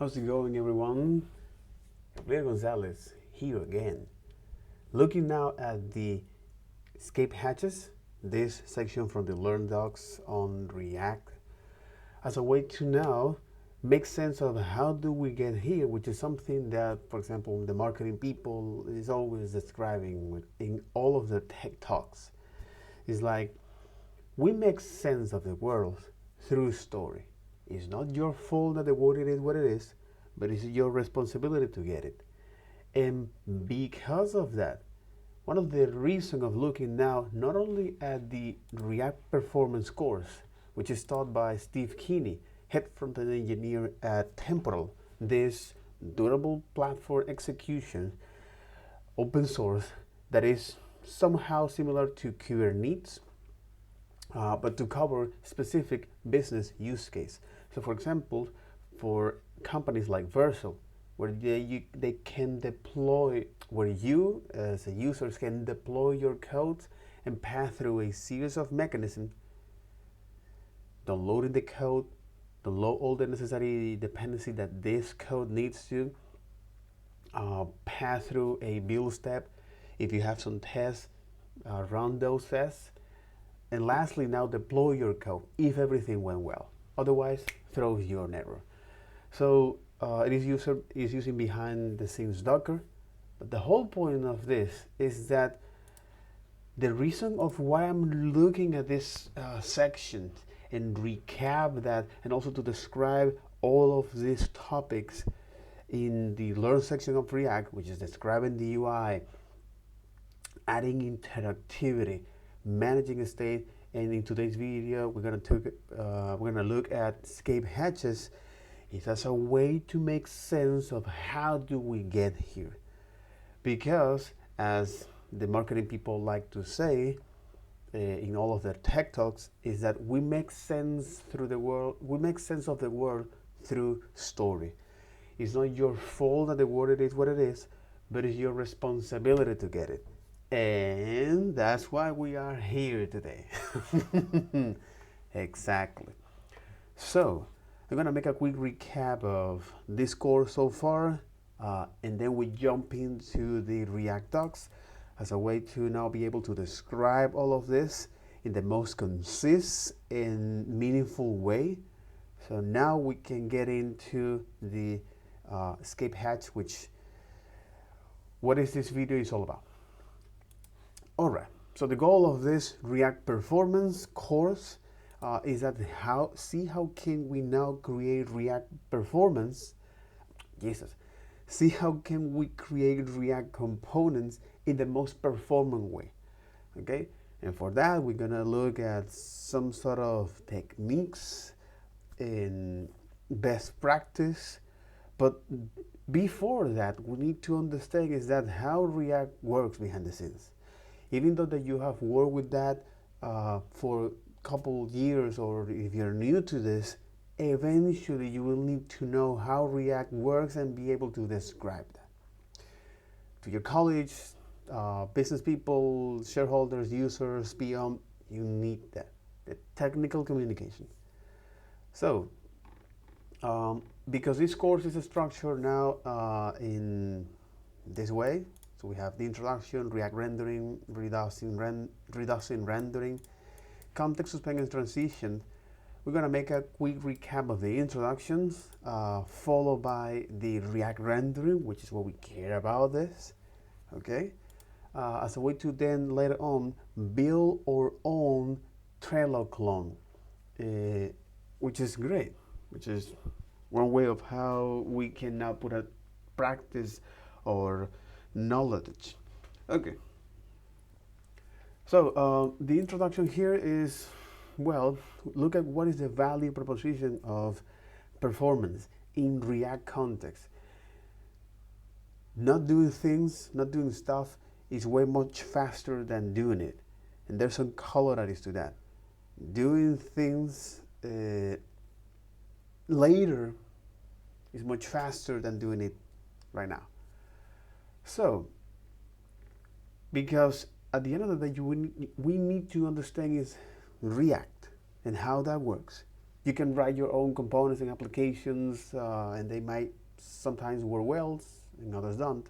How's it going, everyone? Gabriel Gonzalez here again. Looking now at the escape hatches, this section from the Learn Docs on React, as a way to now make sense of how do we get here, which is something that, for example, the marketing people is always describing in all of their tech talks. It's like we make sense of the world through story. It's not your fault that the world is what it is, but it's your responsibility to get it. And because of that, one of the reasons of looking now not only at the React Performance course, which is taught by Steve Keeney, head front-end engineer at Temporal, this durable platform execution, open source, that is somehow similar to Kubernetes, but to cover specific business use case. So for example, for companies like Vercel, where they can deploy, where you as a users can deploy your code and pass through a series of mechanisms, downloading the code, download all the necessary dependency that this code needs to, pass through a build step. If you have some tests, run those tests. And lastly, now deploy your code if everything went well. Otherwise, throws you an error. So it is using behind the scenes Docker. But the whole point of this is that the reason of why I'm looking at this section and recap that, and also to describe all of these topics in the Learn section of React, which is describing the UI, adding interactivity, managing a state, and in today's video we're gonna look at escape hatches. It's as a way to make sense of how do we get here, because as the marketing people like to say in all of their tech talks, is that we make sense through the world. We make sense of the world through story. It's not your fault that the world is what it is, but it's your responsibility to get it. And that's why we are here today. Exactly. So I'm gonna make a quick recap of this course so far, and then we jump into the React docs as a way to now be able to describe all of this in the most concise and meaningful way. So now we can get into the escape hatch, which what is this video is all about. Alright, so the goal of this React Performance course is that how can we now create React Performance, see how can we create React components in the most performant way, okay? And for that, we're gonna look at some sort of techniques in best practice. But before that, we need to understand is that how React works behind the scenes. Even though that you have worked with that for a couple years, or if you're new to this, eventually you will need to know how React works and be able to describe that. To your colleagues, business people, shareholders, users, beyond, you need that, the technical communication. So, because this course is structured now in this way, so we have the introduction, React rendering, reducing rendering, context suspending transition. We're going to make a quick recap of the introductions, followed by the React rendering, which is what we care about this, okay? As a way to then later on build our own Trello clone, which is great, which is one way of how we can now put a practice or knowledge. Okay. So the introduction here is, well, look at what is the value proposition of performance in React context. Not doing things, not doing stuff is way much faster than doing it. And there's some corollaries to that. Doing things later is much faster than doing it right now. So, because at the end of the day, we need to understand is React and how that works. You can write your own components and applications, and they might sometimes work well and others don't.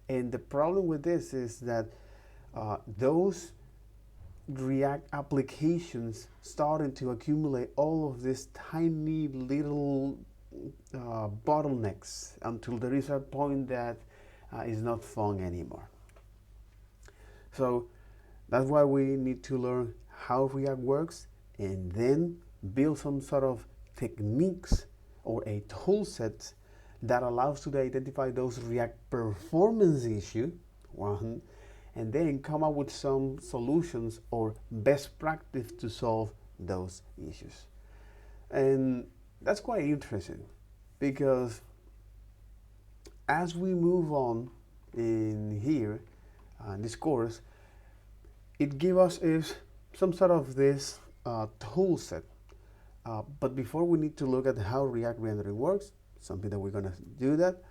And the problem with this is that those React applications starting to accumulate all of these tiny little bottlenecks until there is a point that is not fun anymore. So that's why we need to learn how React works and then build some sort of techniques or a tool set that allows you to identify those React performance issues, one, and then come up with some solutions or best practice to solve those issues. And that's quite interesting because as we move on in here, in this course, it gives us is some sort of this tool set. But before we need to look at how React rendering works, something that we're gonna do that,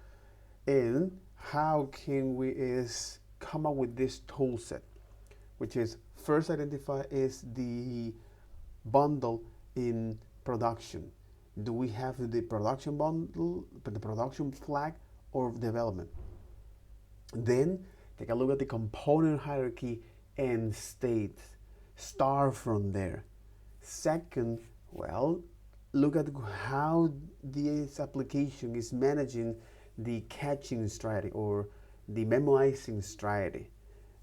and how can we is come up with this tool set, which is first identify is the bundle in production. Do we have the production bundle, the production flag, or development? Then take a look at the component hierarchy and state. Start from there. Second, well, look at how this application is managing the caching strategy or the memoizing strategy,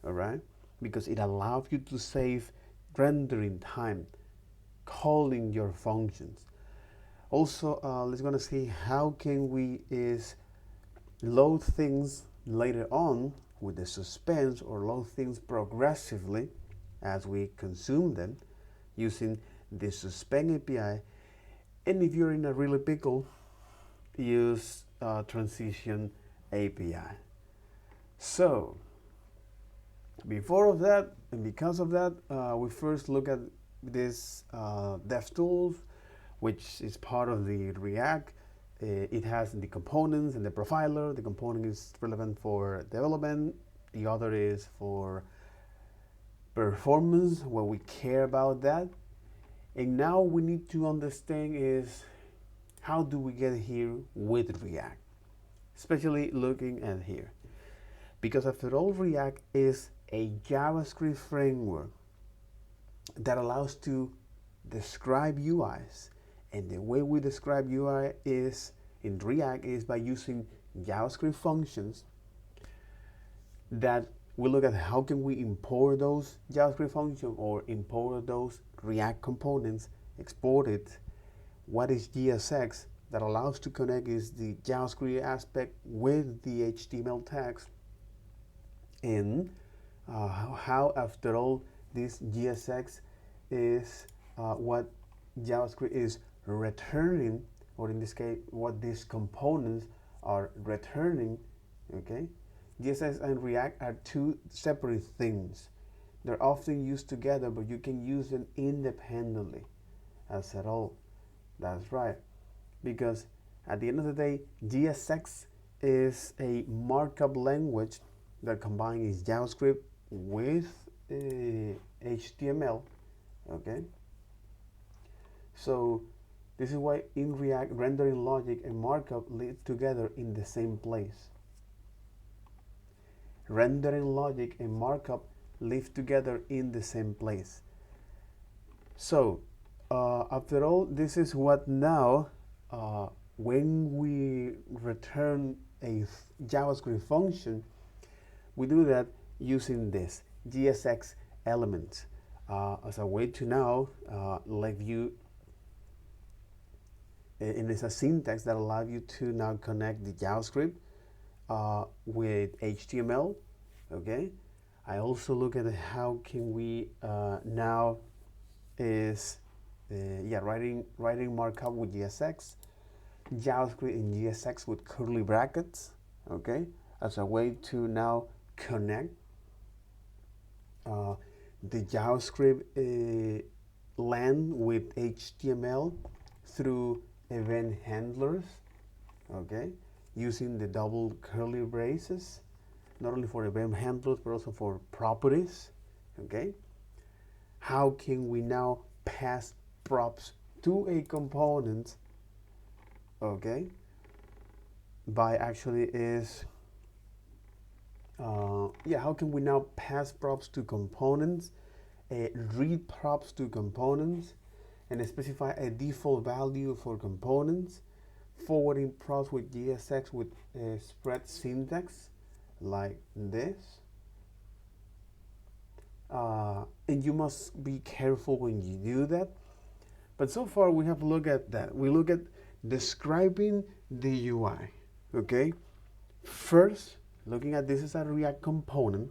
all right? Because it allows you to save rendering time, calling your functions. Also, let's gonna see how can we is load things later on with the suspense or load things progressively as we consume them using the suspend API. And if you're in a really pickle, use transition API. So before of that and because of that, we first look at this DevTools, which is part of the React. It has the components and the profiler. The component is relevant for development. The other is for performance, where we care about that. And now we need to understand is how do we get here with React, especially looking at here. Because after all, React is a JavaScript framework that allows to describe UIs. And the way we describe UI is in React is by using JavaScript functions that we look at how can we import those JavaScript functions or import those React components, export it. What is JSX that allows to connect is the JavaScript aspect with the HTML text, and how after all this JSX is what JavaScript is returning, or in this case what these components are returning. Okay, JSX and React are two separate things. They're often used together, but you can use them independently as at all. That's right, because at the end of the day, JSX is a markup language that combines JavaScript with HTML. Okay, so this is why in React, rendering logic and markup live together in the same place. Rendering logic and markup live together in the same place. So after all, this is what now when we return a JavaScript function, we do that using this JSX element as a way to now let you, and it's a syntax that allows you to now connect the JavaScript with HTML. Okay, I also look at how can we now is writing markup with JSX, JavaScript and JSX with curly brackets. Okay, as a way to now connect the JavaScript land with HTML through event handlers. Okay, using the double curly braces, not only for event handlers but also for properties. Okay, how can we now pass props to a component, okay, by actually is, how can we now pass props to components, read props to components, and specify a default value for components, forwarding props with JSX with spread syntax like this. And you must be careful when you do that. But so far we have looked at that. We look at describing the UI, okay? First, looking at this as a React component,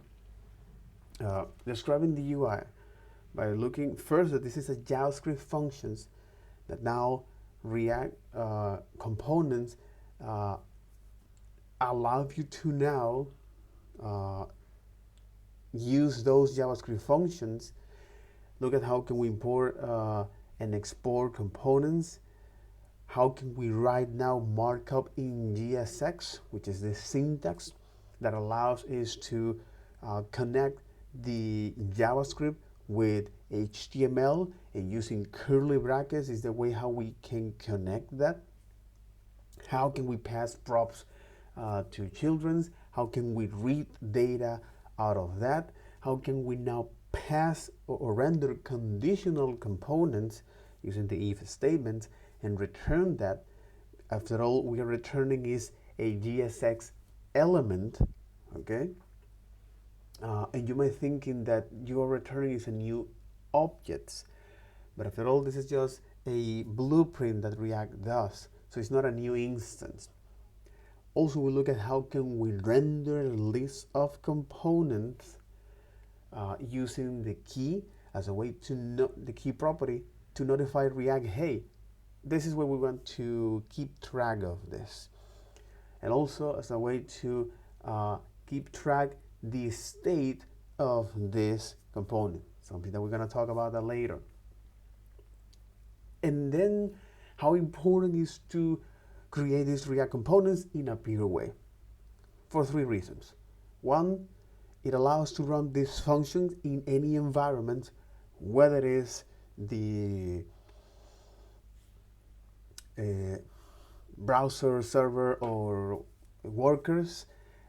describing the UI by looking first that this is a JavaScript functions that now React components allow you to now use those JavaScript functions. Look at how can we import and export components. How can we write now markup in JSX, which is the syntax that allows us to connect the JavaScript with HTML, and using curly brackets is the way how we can connect that. How can we pass props to children? How can we read data out of that? How can we now pass or render conditional components using the if statement and return that? After all, we are returning is a JSX element, okay? And you might thinking that you are returning is a new objects, but after all, this is just a blueprint that React does, so it's not a new instance. Also, we look at how can we render a list of components using the key as a way to the key property to notify React, hey, this is where we want to keep track of this, and also as a way to keep track the state of this component, something that we're going to talk about that later. And then how important is to create these React components in a pure way, for three reasons. One, it allows to run these functions in any environment, whether it is the browser, server, or workers,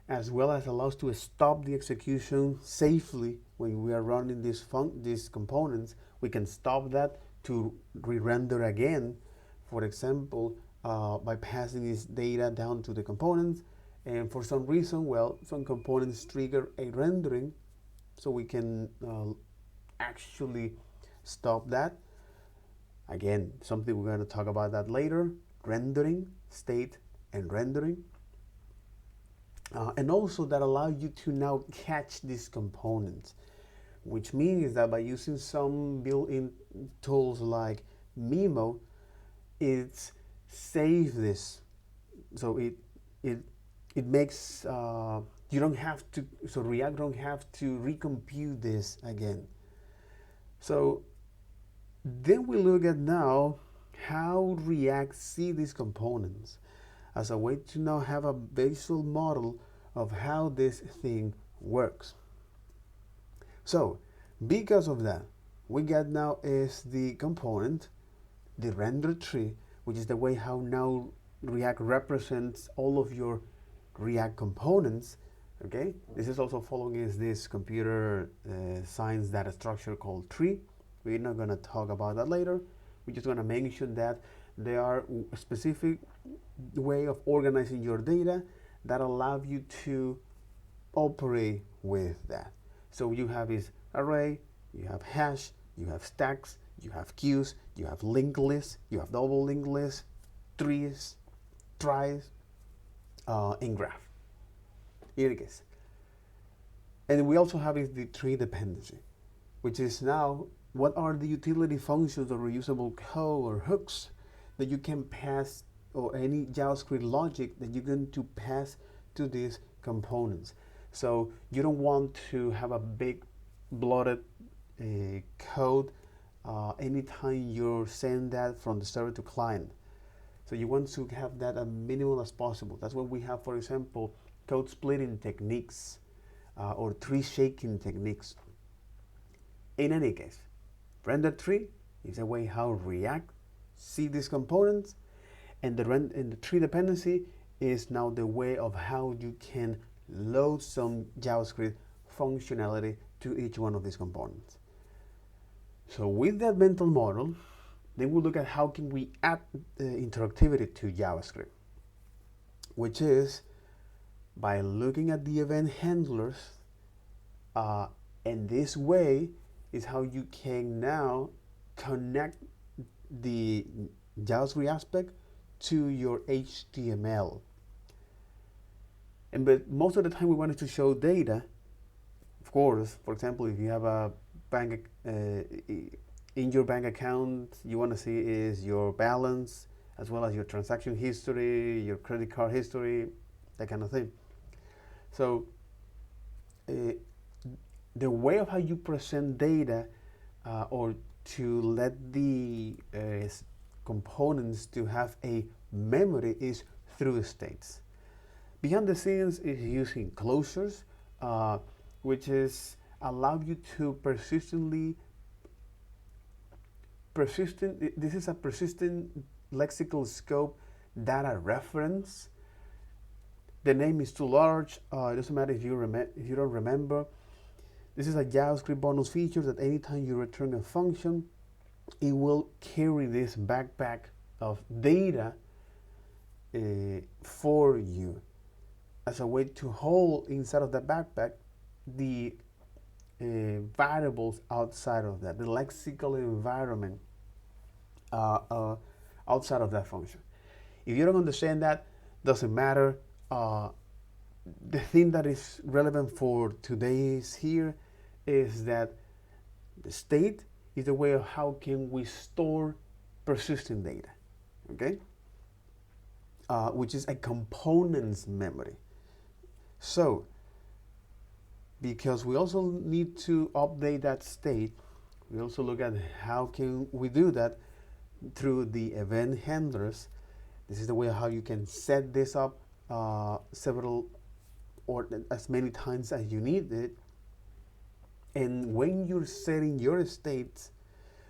as well as allows to stop the execution safely when we are running these components. We can stop that to re-render again, for example, by passing this data down to the components, and for some reason, well, some components trigger a rendering, so we can actually stop that. Again, something we're going to talk about that later, rendering, state, and rendering. And also that allow you to now catch these components, which means that by using some built-in tools like Mimo, it's save this, so it makes you don't have to, so React don't have to recompute this again. So then we look at now how React see these components as a way to now have a visual model of how this thing works. So because of that, we got now is the component, the render tree, which is the way how now React represents all of your React components. Okay, this is also following is this computer science data structure called tree. We're not going to talk about that later. We're just going to mention that there are a specific way of organizing your data that allow you to operate with that. So you have this array, you have hash, you have stacks, you have queues, you have linked lists, you have double linked lists, trees, tries, and graph. In any case. And we also have is the tree dependency, which is now what are the utility functions or reusable code or hooks that you can pass, or any JavaScript logic that you're going to pass to these components. So you don't want to have a big bloated code anytime you send that from the server to client. So you want to have that as minimal as possible. That's why we have, for example, code splitting techniques or tree shaking techniques. In any case, render tree is a way how React see these components, and the tree dependency is now the way of how you can load some JavaScript functionality to each one of these components. So with that mental model, then we'll look at how can we add interactivity to JavaScript, which is by looking at the event handlers, and this way is how you can now connect the JavaScript aspect to your HTML. But most of the time we wanted to show data. Of course, for example, if you have a bank in your bank account, you want to see is your balance as well as your transaction history, your credit card history, that kind of thing. So the way of how you present data or to let the components to have a memory is through states. Behind the scenes is using closures, which is allow you to this is a persistent lexical scope data reference. The name is too large. It doesn't matter if you don't remember. This is a JavaScript bonus feature that anytime you return a function, it will carry this backpack of data for you as a way to hold inside of the backpack the variables outside of that, the lexical environment outside of that function. If you don't understand that, doesn't matter. The thing that is relevant for today's here is that the state is a way of how can we store persistent data, okay? Which is a components memory. So, because we also need to update that state, we also look at how can we do that through the event handlers. This is the way how you can set this up several or as many times as you need it. And when you're setting your states,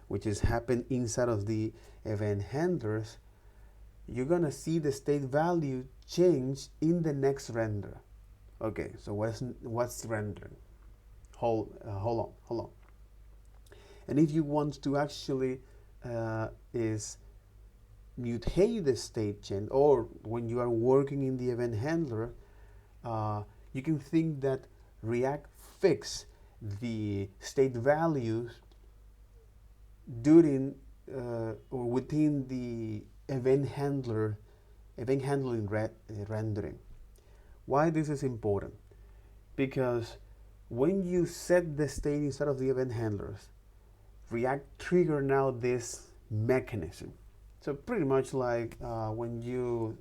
which is happen inside of the event handlers, you're gonna see the state value change in the next render. Okay, so what's rendering? Hold on. And if you want to actually is mutate the state change, or when you are working in the event handler, you can think that React fix the state values during or within the event handling rendering. Why this is important? Because when you set the state inside of the event handlers, React trigger now this mechanism. So pretty much like when you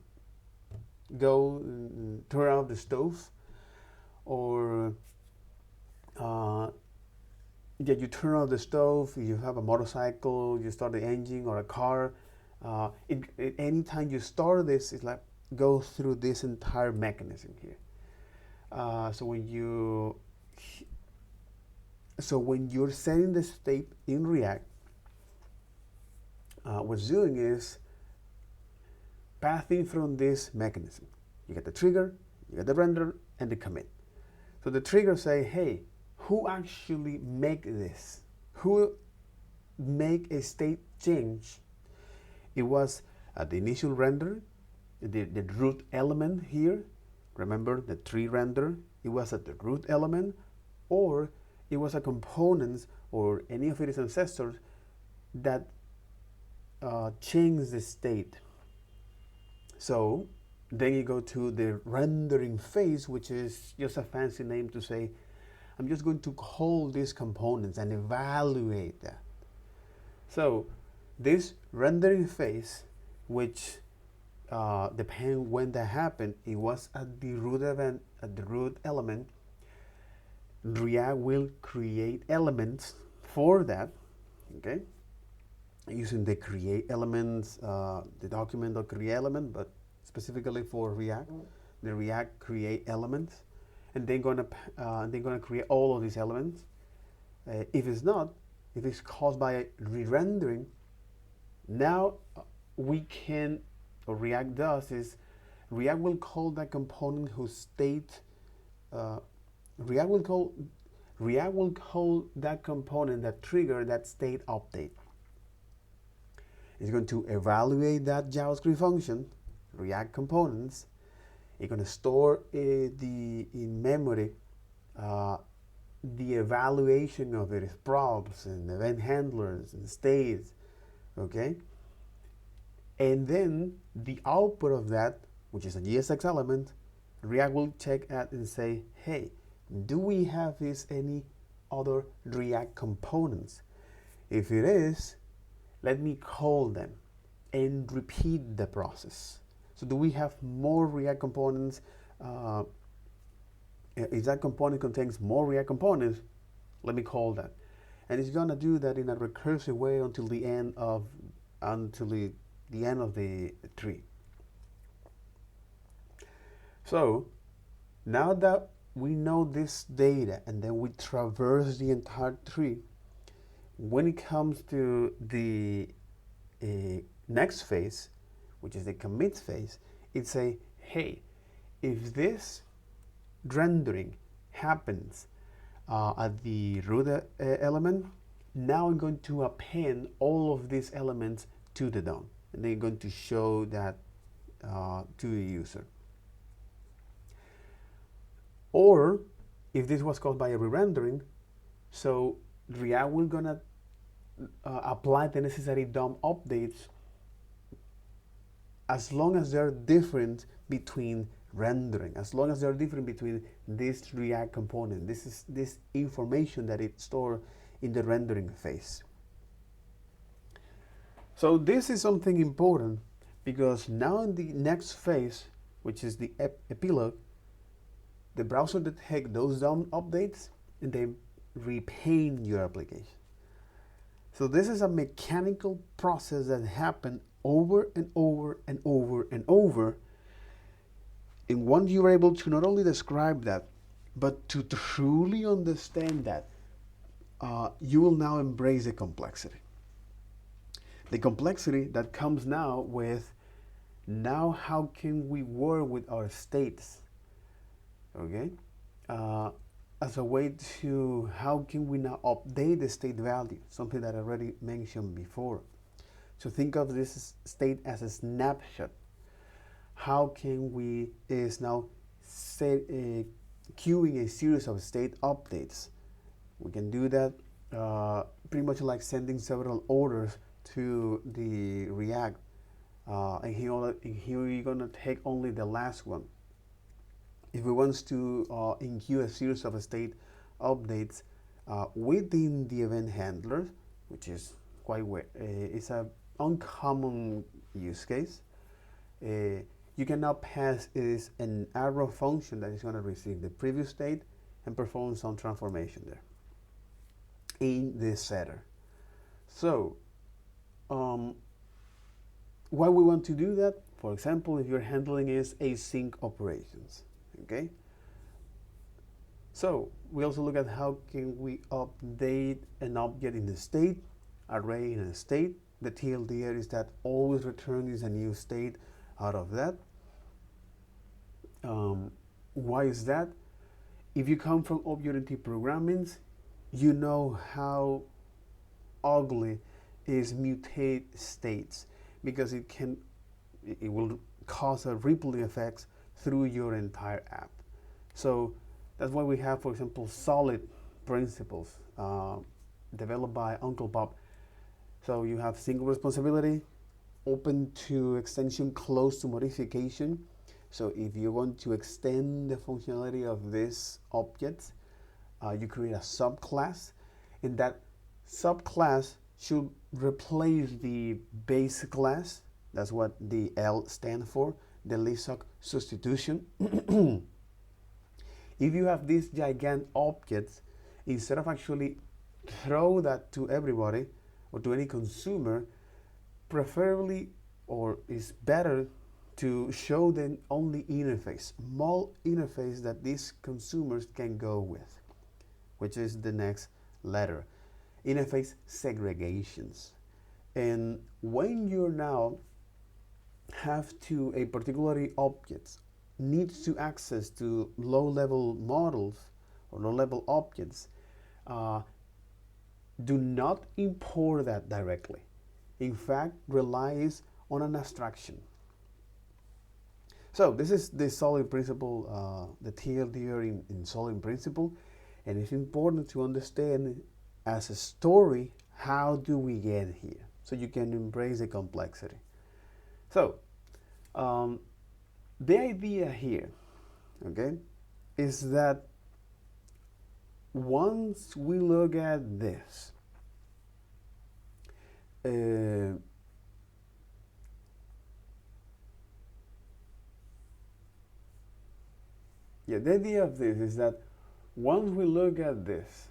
go and turn off the stove, or you turn off the stove, you have a motorcycle, you start the engine or a car, anytime you start this, it's like go through this entire mechanism here. So when you're setting the state in React, what's doing is pathing from this mechanism. You get the trigger, you get the render, and the commit. So the trigger say, hey, who actually make this? Who make a state change? It was at the initial render, the root element here. Remember the tree render? It was at the root element, or it was a component or any of its ancestors that changed the state. So then you go to the rendering phase, which is just a fancy name to say, I'm just going to call these components and evaluate that. So this rendering phase, which depends when that happened, it was at the root event, at the root element. React will create elements for that, okay? Using the create elements, the document.create element, but specifically for React, the React create elements, and they're gonna create all of these elements. If it's not, if it's caused by re-rendering, Now we can, or React does is, React will call that component whose state, uh, React will call React will call that component that trigger that state update. It's going to evaluate that JavaScript function, React components. It's going to store in memory the evaluation of its props and event handlers and states, okay? And then the output of that, which is a JSX element, React will check at and say, hey, do we have any other React components? If it is, let me call them and repeat the process. So do we have more React components? If that component contains more React components, let me call that. And it's gonna do that in a recursive way until the end of the tree. So now that we know this data and then we traverse the entire tree, when it comes to the next phase, which is the commit phase, it say, hey, if this rendering happens at the root element, now I'm going to append all of these elements to the DOM, and they're going to show that to the user. Or if this was caused by a re-rendering, so React will gonna apply the necessary DOM updates as long as they're different between rendering, as long as they're different between this React component. This is this information that it stores in the rendering phase. So this is something important because now in the next phase, which is the epilogue, the browser detects those DOM updates and they repaint your application. So this is a mechanical process that happens over and over and over and over. And once you're able to not only describe that, but to truly understand that, you will now embrace the complexity. The complexity that comes now with, now how can we work with our states, okay? As a way to, how can we now update the state value, something that I already mentioned before. So think of this state as a snapshot. How can we is now queuing a series of state updates? We can do that pretty much like sending several orders to the React. And here we're gonna take only the last one. If we want to enqueue a series of state updates within the event handler, which is quite it's an uncommon use case, you can now pass is an arrow function that is going to receive the previous state and perform some transformation there in the setter. So why we want to do that? For example, if you're handling is async operations, okay? So we also look at how can we update an object in the state, array in a state. The TLDR is that always return is a new state out of that. Why is that? If you come from object-oriented programming, you know how ugly is mutate states, because it will cause a rippling effects through your entire app. So that's why we have, for example, solid principles developed by Uncle Bob. So you have single responsibility, open to extension, closed to modification. So if you want to extend the functionality of this object, you create a subclass, and that subclass should replace the base class. That's what the L stands for, the LISOC substitution. If you have these gigantic objects, instead of actually throw that to everybody or to any consumer, preferably, or is better to show them only interface, small interface that these consumers can go with, which is the next letter. Interface segregations. And when you now have to a particular object needs to access to low-level models or low-level objects, uh, do not import that directly. In fact, relies on an abstraction. So this is the solid principle, the TLDR in solid principle, and it's important to understand as a story how do we get here, so you can embrace the complexity. So the idea here, okay, is that once we look at this, yeah, the idea of this is that once we look at this,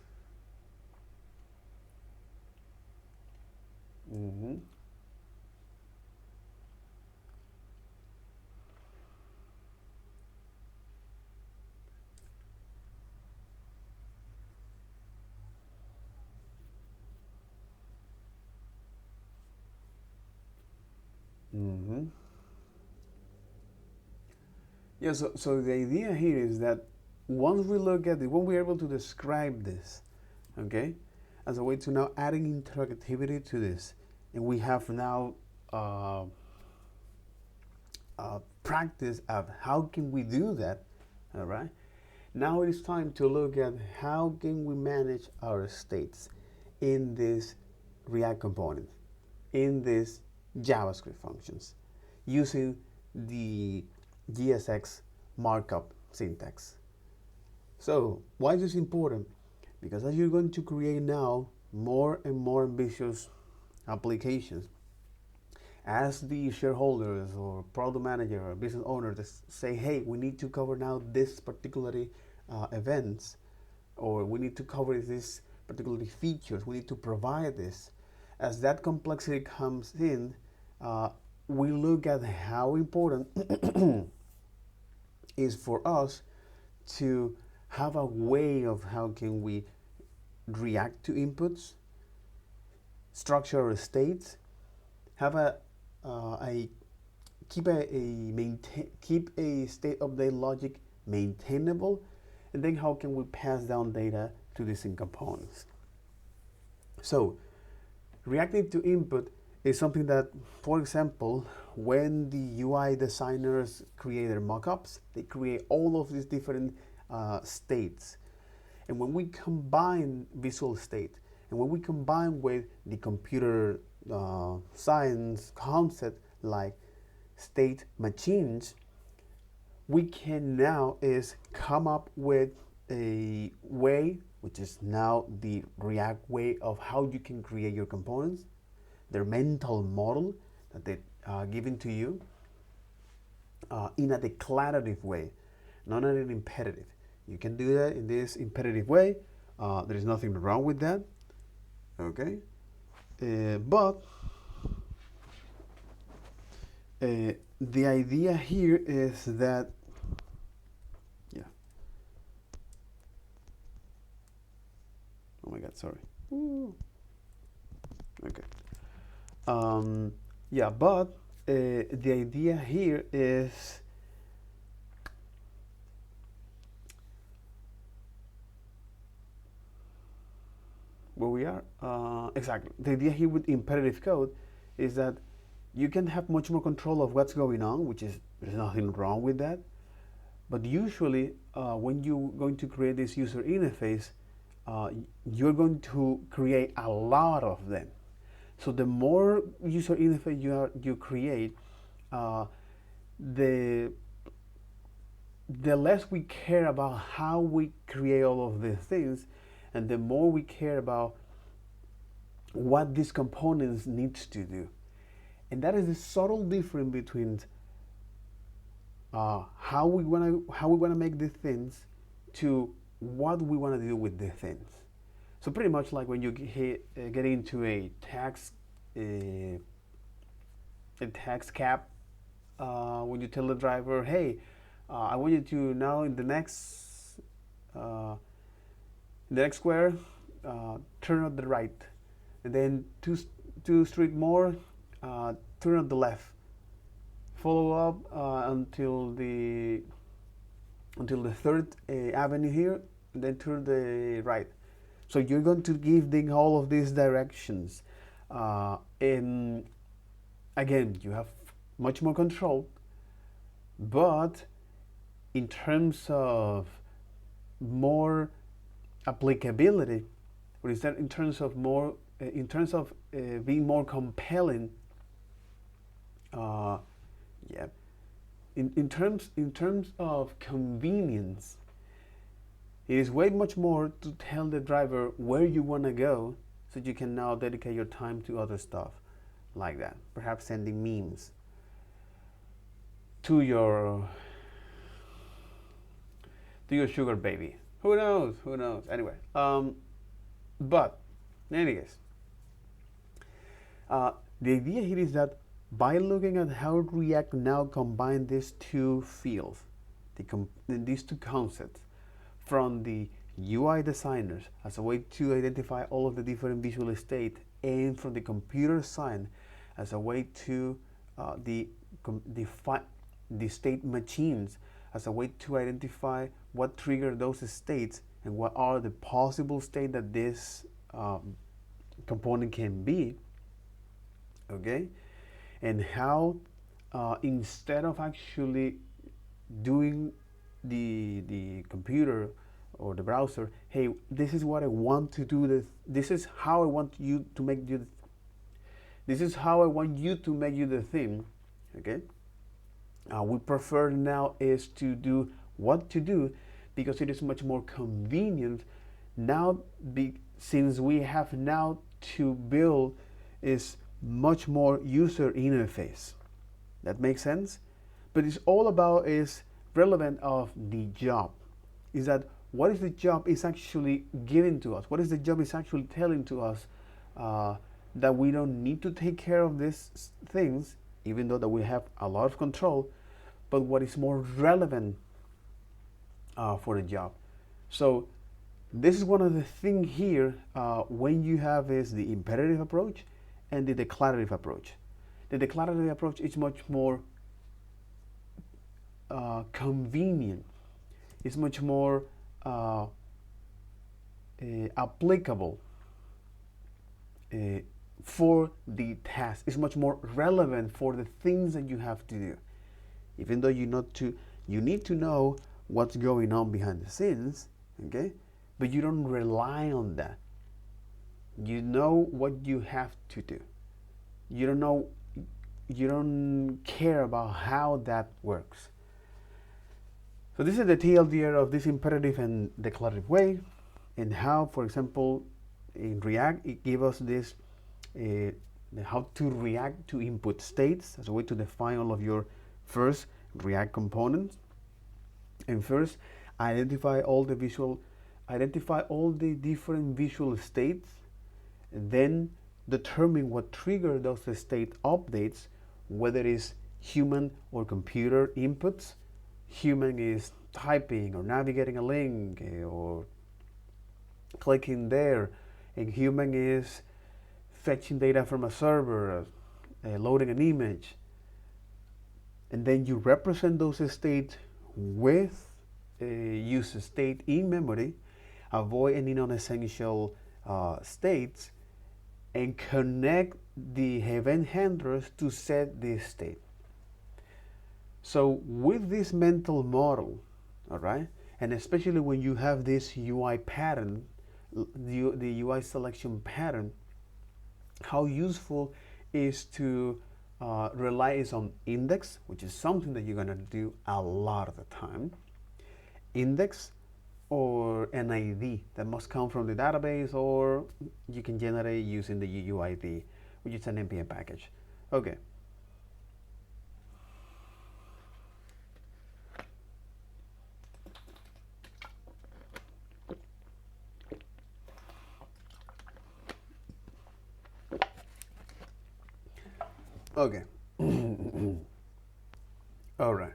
mm-hmm, mm-hmm. Yeah, so the idea here is that once we look at it, when we're able to describe this, okay, as a way to now adding interactivity to this, and we have now practice of how can we do that, all right? Now it is time to look at how can we manage our states in this React component, in this JavaScript functions, using the GSX markup syntax. So why is this important? Because as you're going to create now more and more ambitious applications, as the shareholders or product manager or business owner say, hey, we need to cover now this particular events, or we need to cover this particular features, we need to provide this. As that complexity comes in, we look at how important is for us to have a way of how can we react to inputs, structure our states, have keep a state update logic maintainable, and then how can we pass down data to these components. So reacting to input is something that, for example, when the UI designers create their mockups, they create all of these different states. And when we combine visual state, and when we combine with the computer science concept like state machines, we can now come up with a way, which is now the React way of how you can create your components, their mental model that they are given to you in a declarative way, not in an imperative. You can do that in this imperative way. There is nothing wrong with that. Okay, but the idea here is that, yeah. Oh my God, sorry. Ooh. Okay. Yeah, but the idea here is where we are. Exactly. The idea here with imperative code is that you can have much more control of what's going on, which is, there's nothing wrong with that. But usually, when you're going to create this user interface, you're going to create a lot of them. So the more user interface you create, the less we care about how we create all of these things, and the more we care about what these components needs to do. And that is the subtle difference between how we wanna make these things to what we wanna do with the things. So pretty much like when you get into a tax cap, when you tell the driver, hey, I want you to now in the next square, turn on the right, and then two street more, turn on the left. Follow up until the third avenue here, then turn the right. So you're going to give them all of these directions, and again, you have much more control. But in terms of more applicability, or is that in terms of more, being more compelling, yeah. In terms of convenience, it is way much more to tell the driver where you want to go, so you can now dedicate your time to other stuff like that. Perhaps sending memes to your sugar baby. Who knows? Who knows? Anyway, but in any case, the idea here is that by looking at how React now combine these two fields, these two concepts, from the UI designers as a way to identify all of the different visual state, and from the computer side as a way to define the state machines as a way to identify what trigger those states and what are the possible state that this component can be, okay? And how instead of actually doing the computer or the browser, hey, this is what I want to do, this is how I want you to make you, this is how I want you to make you the thing, okay? We prefer now is to do what to do, because it is much more convenient now, since we have now to build is much more user interface. That makes sense? But it's all about is relevant of the job. Is that what is the job is actually giving to us? What is the job is actually telling to us that we don't need to take care of these things, even though that we have a lot of control, but what is more relevant for the job. So this is one of the things here when you have is the imperative approach and the declarative approach. The declarative approach is much more convenient. It's much more applicable for the task. It's much more relevant for the things that you have to do. Even though you need to know what's going on behind the scenes, okay? But you don't rely on that. You know what you have to do. You don't care about how that works. So this is the TLDR of this imperative and declarative way, and how, for example, in React, it gives us this how to react to input states as a way to define all of your first React components, and first identify all the different visual states, and then determine what trigger those state updates, whether it's human or computer inputs. Human is typing or navigating a link or clicking there, and human is fetching data from a server, loading an image. And then you represent those states with user state in memory, avoid any non-essential states, and connect the event handlers to set this state. So with this mental model, all right, and especially when you have this UI pattern, the UI selection pattern, how useful is to rely is on index, which is something that you're going to do a lot of the time. Index or an ID that must come from the database, or you can generate using the UUID, which is an NPM package. Okay. Okay. All right.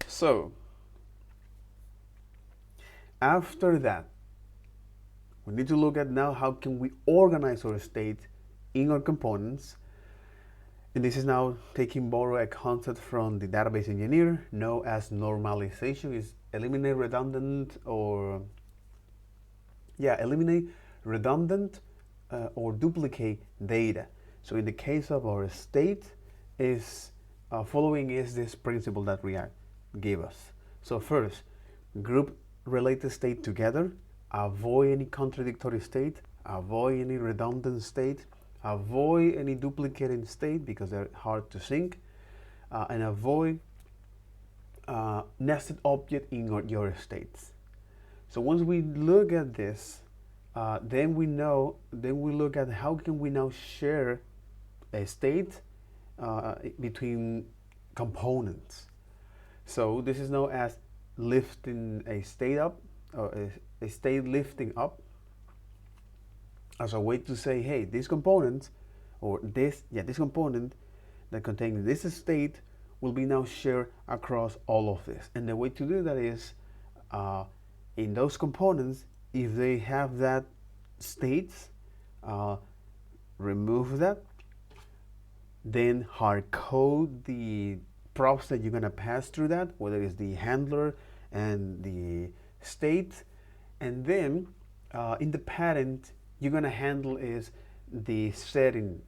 So after that, we need to look at now how can we organize our state in our components. And this is now borrow a concept from the database engineer known as normalization. Is eliminate redundant or or duplicate data. So in the case of our state, is following is this principle that React gave us. So first, group related state together, avoid any contradictory state, avoid any redundant state, avoid any duplicating state because they're hard to sync, and avoid nested object in your states. So once we look at this, then we look at how can we now share a state between components. So this is known as lifting a state up, or a state lifting up, as a way to say, hey, this component, or this component that contains this state will be now shared across all of this. And the way to do that is, in those components, if they have that states, remove that, then hard code the props that you're gonna pass through that, whether it's the handler and the state, and then in the parent you're gonna handle is the setting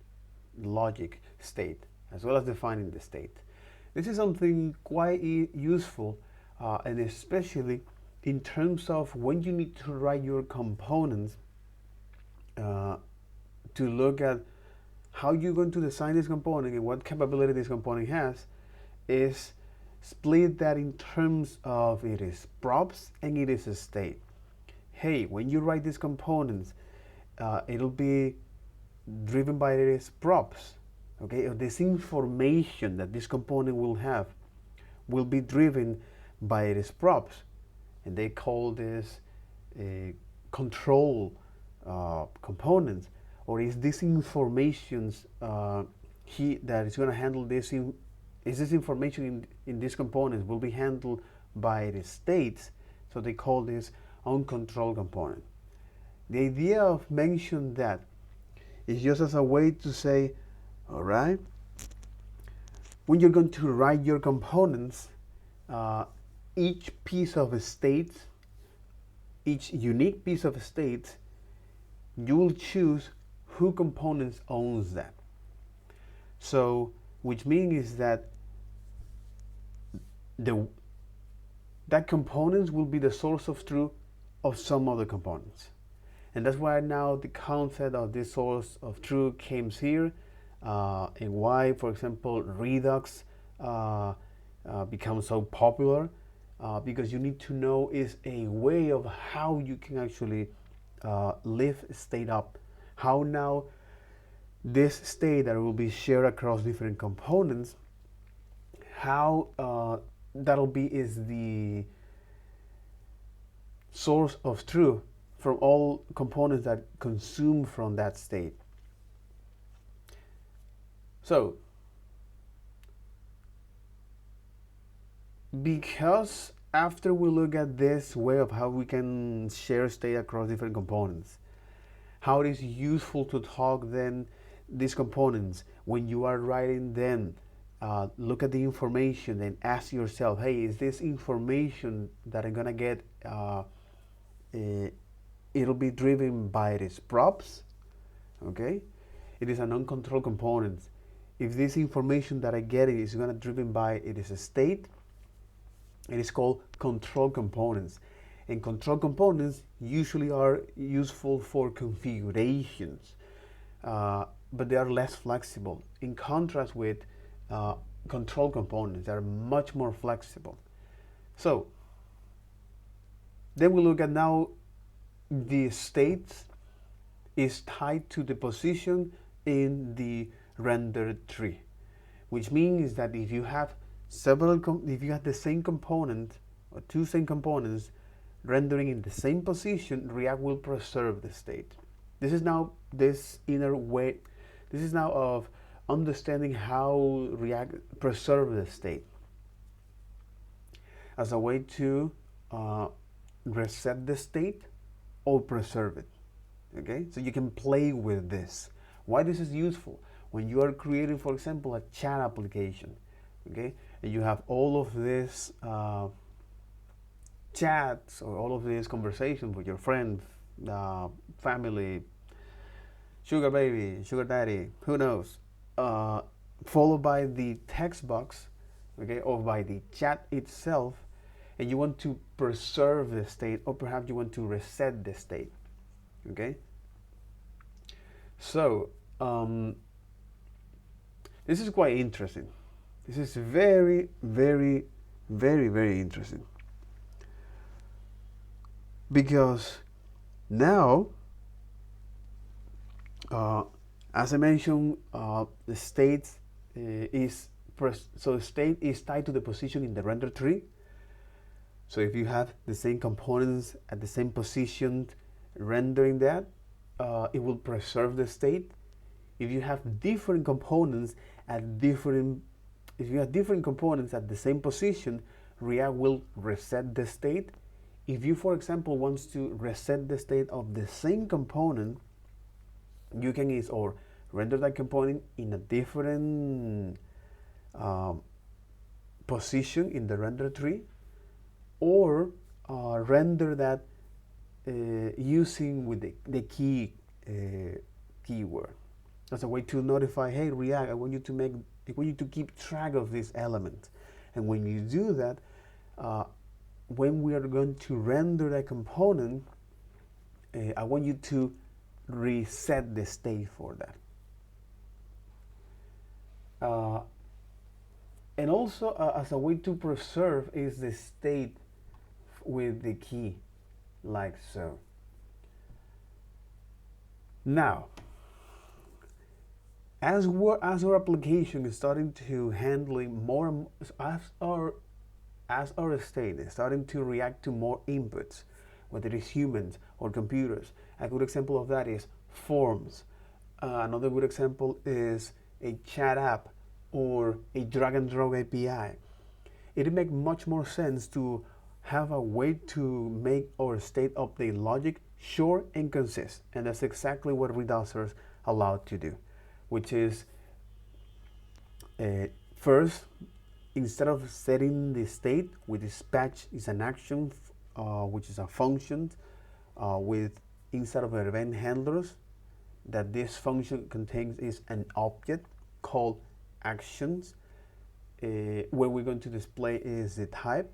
logic state as well as defining the state. This is something quite useful, and especially in terms of when you need to write your components, to look at how you're going to design this component and what capability this component has, is split that in terms of it is props and it is a state. Hey, when you write these components, it'll be driven by its props. Okay, this information that this component will have will be driven by its props, and they call this control components, or is this information's that is going to handle this is this information in these components will be handled by the states, so they call this uncontrolled component. The idea of mention that is just as a way to say, all right, when you're going to write your components, each piece of a state, each unique piece of a state, you will choose who components owns that. So, which means is that that components will be the source of truth of some other components. And that's why now the concept of this source of truth comes here, and why, for example, Redux becomes so popular, because you need to know is a way of how you can actually lift state up, how now this state that will be shared across different components, how that'll be is the source of truth from all components that consume from that state. So, because after we look at this way of how we can share state across different components, how it is useful to talk then these components when you are writing them, look at the information and ask yourself, hey, is this information that I'm gonna get, it'll be driven by its props, okay? It is an uncontrolled component. If this information that I get is gonna driven by it is a state, it is called control components. And control components usually are useful for configurations, but they are less flexible. In contrast with control components, they are much more flexible. So then we look at now the state is tied to the position in the rendered tree, which means that if you have if you have the same component or two same components rendering in the same position, React will preserve the state. This is now this inner way. This is now of understanding how React preserves the state as a way to reset the state or preserve it. Okay, so you can play with this Why this is useful? When you are creating, for example, a chat application, okay, and you have all of this chats or all of these conversations with your friends, family, sugar baby, sugar daddy, who knows, followed by the text box, okay, or by the chat itself, and you want to preserve the state, or perhaps you want to reset the state, okay. So this is quite interesting. This is very, very, very, very interesting, because now, as I mentioned, the state so the state is tied to the position in the render tree. So if you have the same components at the same position rendering that, it will preserve the state. If you have different components at different the same position, React will reset the state. If you, for example, wants to reset the state of the same component, you can or render that component in a different position in the render tree, or render that using with the key keyword. That's a way to notify, hey React, I want you to keep track of this element. And when you do that, when we are going to render that component, I want you to reset the state for that. And also, as a way to preserve is the state with the key, like so. Now, as our application is starting to handling more, as our state is starting to react to more inputs, whether it is humans or computers. A good example of that is forms. Another good example is a chat app or a drag and drop API. It makes much more sense to have a way to make our state update logic short and concise, and that's exactly what reducers allow to do, which is first, instead of setting the state, we dispatch is an action, which is a function with inside of our event handlers, that this function contains is an object called actions, where we're going to display is the type.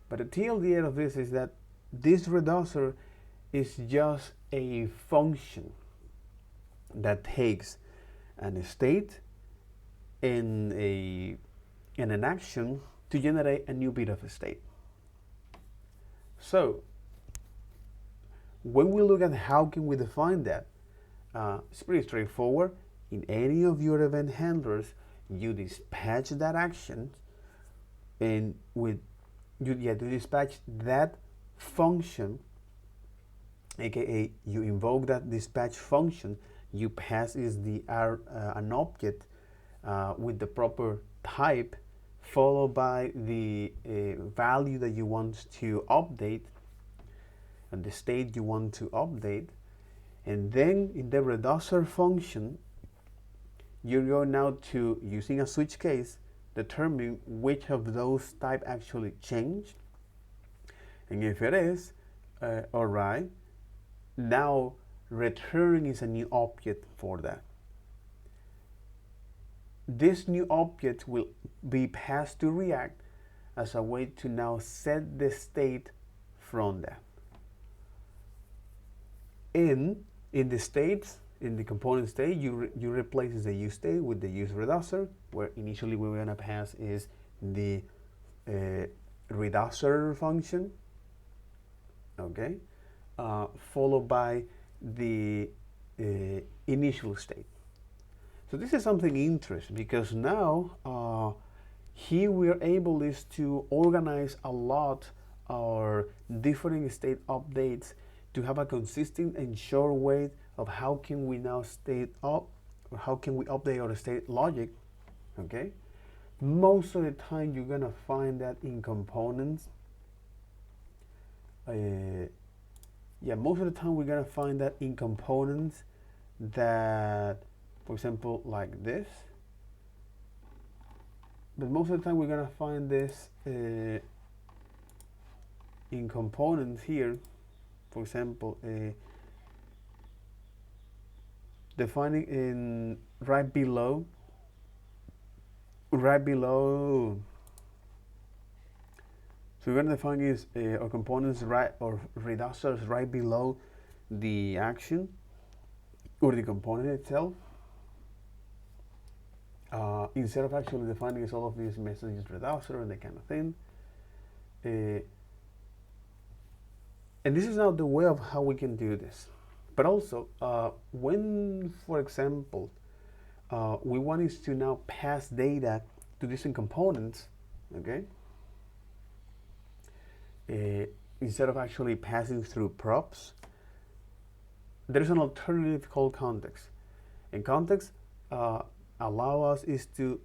But the TLDR of this is that this reducer is just a function that takes an state and an action to generate a new bit of a state. So when we look at how can we define that, it's pretty straightforward. In any of your event handlers, you dispatch that action, and you dispatch that function, aka you invoke that dispatch function. You pass is an object with the proper type, followed by the value that you want to update and the state you want to update. And then in the reducer function, you go now to, using a switch case, determine which of those type actually changed. And if it is, all right, now return is a new object for that. This new object will be passed to React as a way to now set the state from that. In the states, in the component state, you replace the use state with the use reducer, where initially we're going to pass is the reducer function, okay, followed by the initial state. So this is something interesting, because now here we are able is to organize a lot our different state updates to have a consistent and short way of how can we now state up, or how can we update our state logic, okay? Most of the time you're gonna find that in components. Most of the time we're gonna find that in components that, for example, like this. But most of the time we're gonna find this in components here. For example, defining in right below. So we're gonna define is our components right or reducers right below the action or the component itself. Instead of actually defining all of these messages reducer and that kind of thing. And this is now the way of how we can do this. But also, when, for example, we want is to now pass data to different components, okay? Instead of actually passing through props, there is an alternative called context. And context allow us is to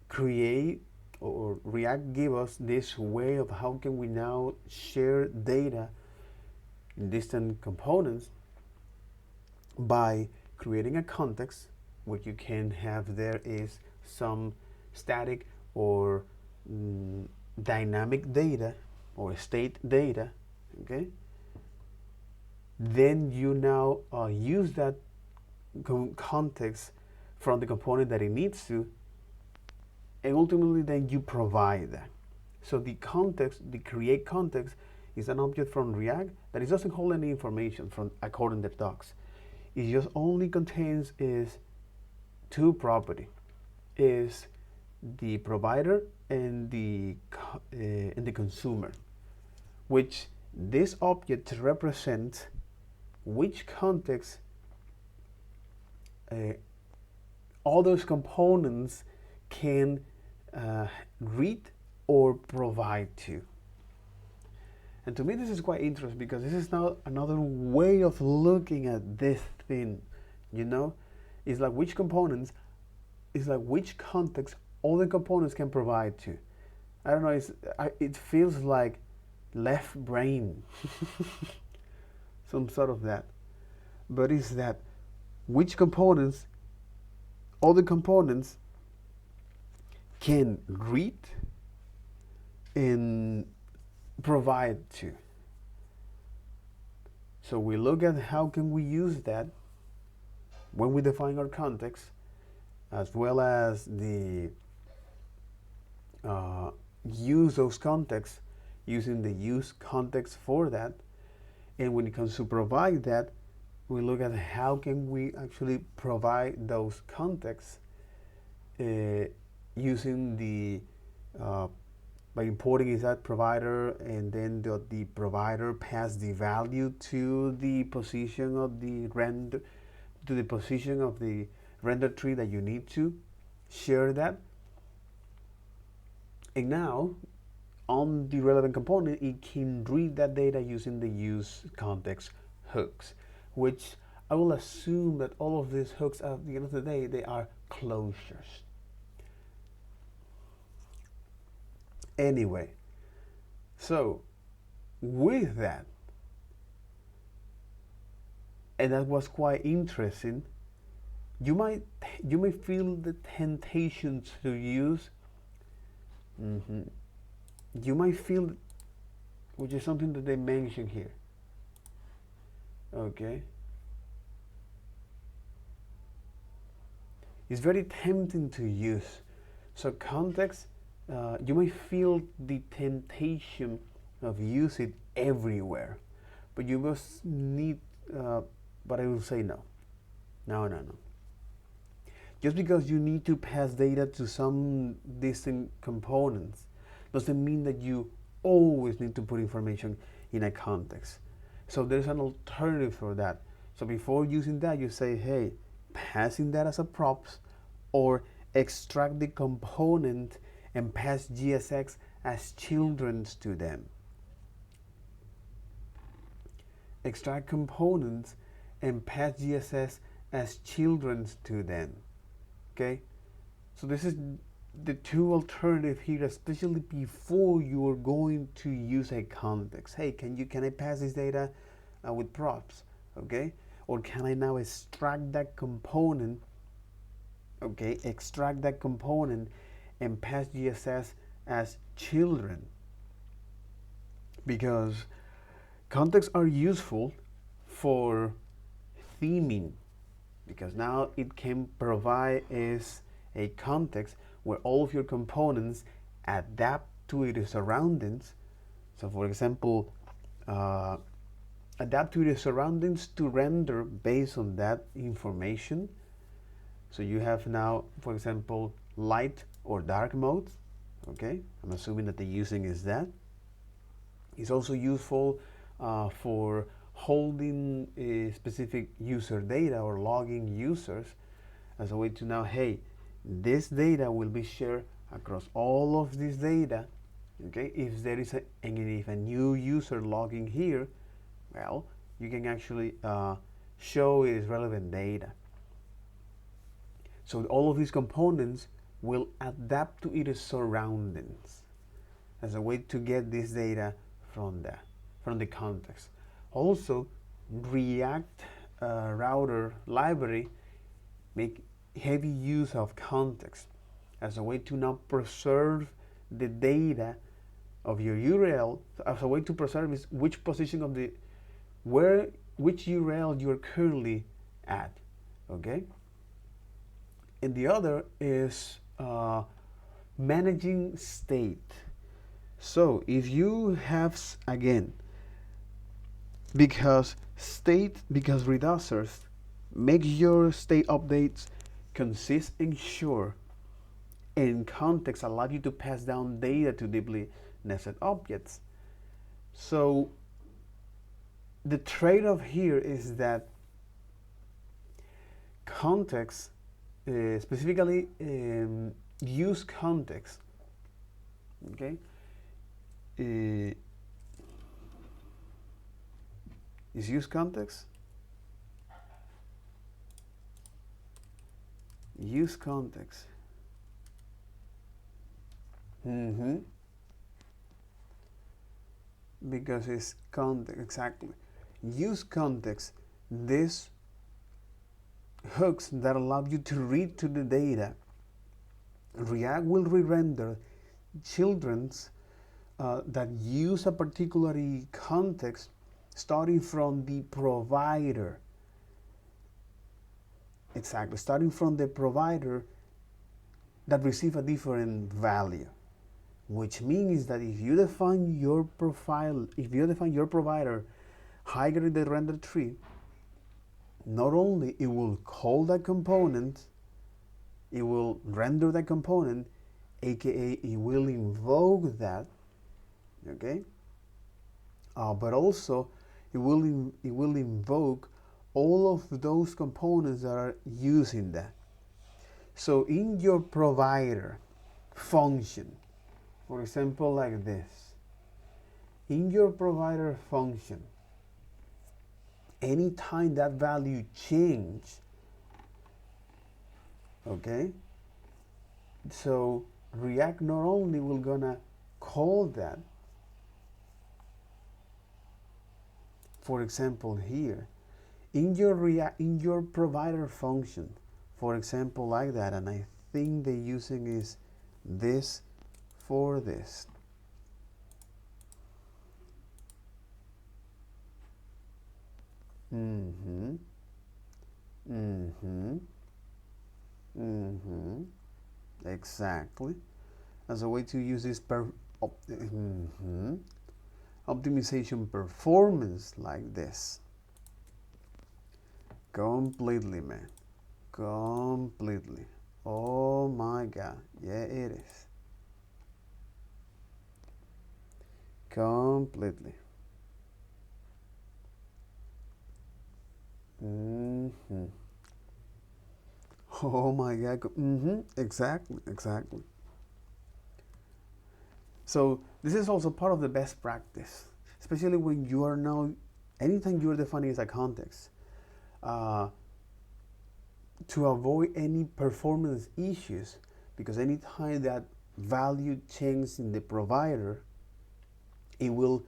create or React give us this way of how can we now share data in distant components by creating a context. What you can have there is some static or dynamic data or state data, okay? Then you now use that context from the component that it needs to, and ultimately then you provide that. So the context, the create context, is an object from React that it doesn't hold any information from according to the docs. It just only contains is two property, is the provider and the consumer, which this object represents which context all those components can read or provide to. And to me this is quite interesting because this is now another way of looking at this thing, you know? It's like which components, it's like which context all the components can provide to. I don't know, it feels like left brain, some sort of that. But it's that which components, all the components can read and provide to. So we look at how can we use that when we define our context, as well as the use those contexts using the use context for that. And when it comes to provide that, we look at how can we actually provide those contexts using the by importing is that provider, and then the provider pass the value to the position of the render, to the position of the render tree that you need to share that. And now on the relevant component, it can read that data using the use context hooks, which I will assume that all of these hooks at the end of the day, they are closures. Anyway, so with that, and that was quite interesting, you may feel the temptation to use, you might feel, which is something that they mention here, okay? It's very tempting to use. So context, you may feel the temptation of use it everywhere, but you must need, but I will say no. No. Just because you need to pass data to some distant components doesn't mean that you always need to put information in a context. So there's an alternative for that. So before using that, you say, hey, passing that as a props, or extract the component and pass GSX as children's to them. Extract components and pass GSS as children's to them. Okay? So this is the two alternatives here, especially before you are going to use a context. Hey, can I pass this data with props? Okay? or can I now extract that component, okay, extract that component and pass GSS as children? Because contexts are useful for theming, because now it can provide is a context where all of your components adapt to its surroundings. So for example, adapt to the surroundings to render based on that information. So you have now, for example, light or dark mode. Okay, I'm assuming that the using is that. It's also useful for holding a specific user data or logging users as a way to know, hey, this data will be shared across all of this data. Okay, if there is if a new user logging here, well, you can actually show its relevant data. So all of these components will adapt to its surroundings as a way to get this data from the context. Also, React router library make heavy use of context as a way to now preserve the data of your URL, as a way to preserve is which position of which URL you're currently at. Okay. And the other is managing state. So if you have, again, because reducers make your state updates consist and sure, and context allow you to pass down data to deeply nested objects. So the trade-off here is that context, specifically use context, okay, is use context. Use context. Because it's context, exactly. Use context. This hooks that allow you to read to the data. React will re-render children's that use a particular context starting from the provider. Exactly, starting from the provider that receive a different value, which means that if you define your profile, if you define your provider higher in the render tree, not only it will call that component, it will render that component, aka it will invoke that, okay, but also it will invoke all of those components that are using that. So in your provider function, for example, like this, in your provider function, anytime that value change, okay, so React not only will gonna call that, for example here, in your provider function, for example like that, and I think the using is this for this. Exactly. As a way to use this optimization performance like this. Completely, man. Completely. Oh my God. Yeah, it is. Completely. Oh my God. Exactly. Exactly. So this is also part of the best practice, especially when you are now, anytime you are defining as a context, to avoid any performance issues, because anytime that value changes in the provider, it will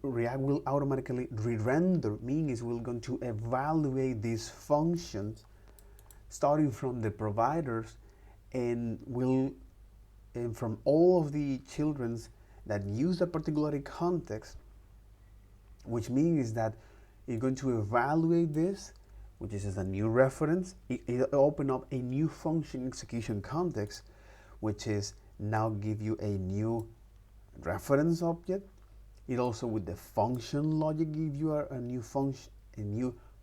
React will automatically re-render, meaning we're going to evaluate these functions starting from the providers and from all of the children that use a particular context, which means that it's going to evaluate this, which is a new reference. It open up a new function execution context, which is now give you a new reference object. It also with the function logic give you a new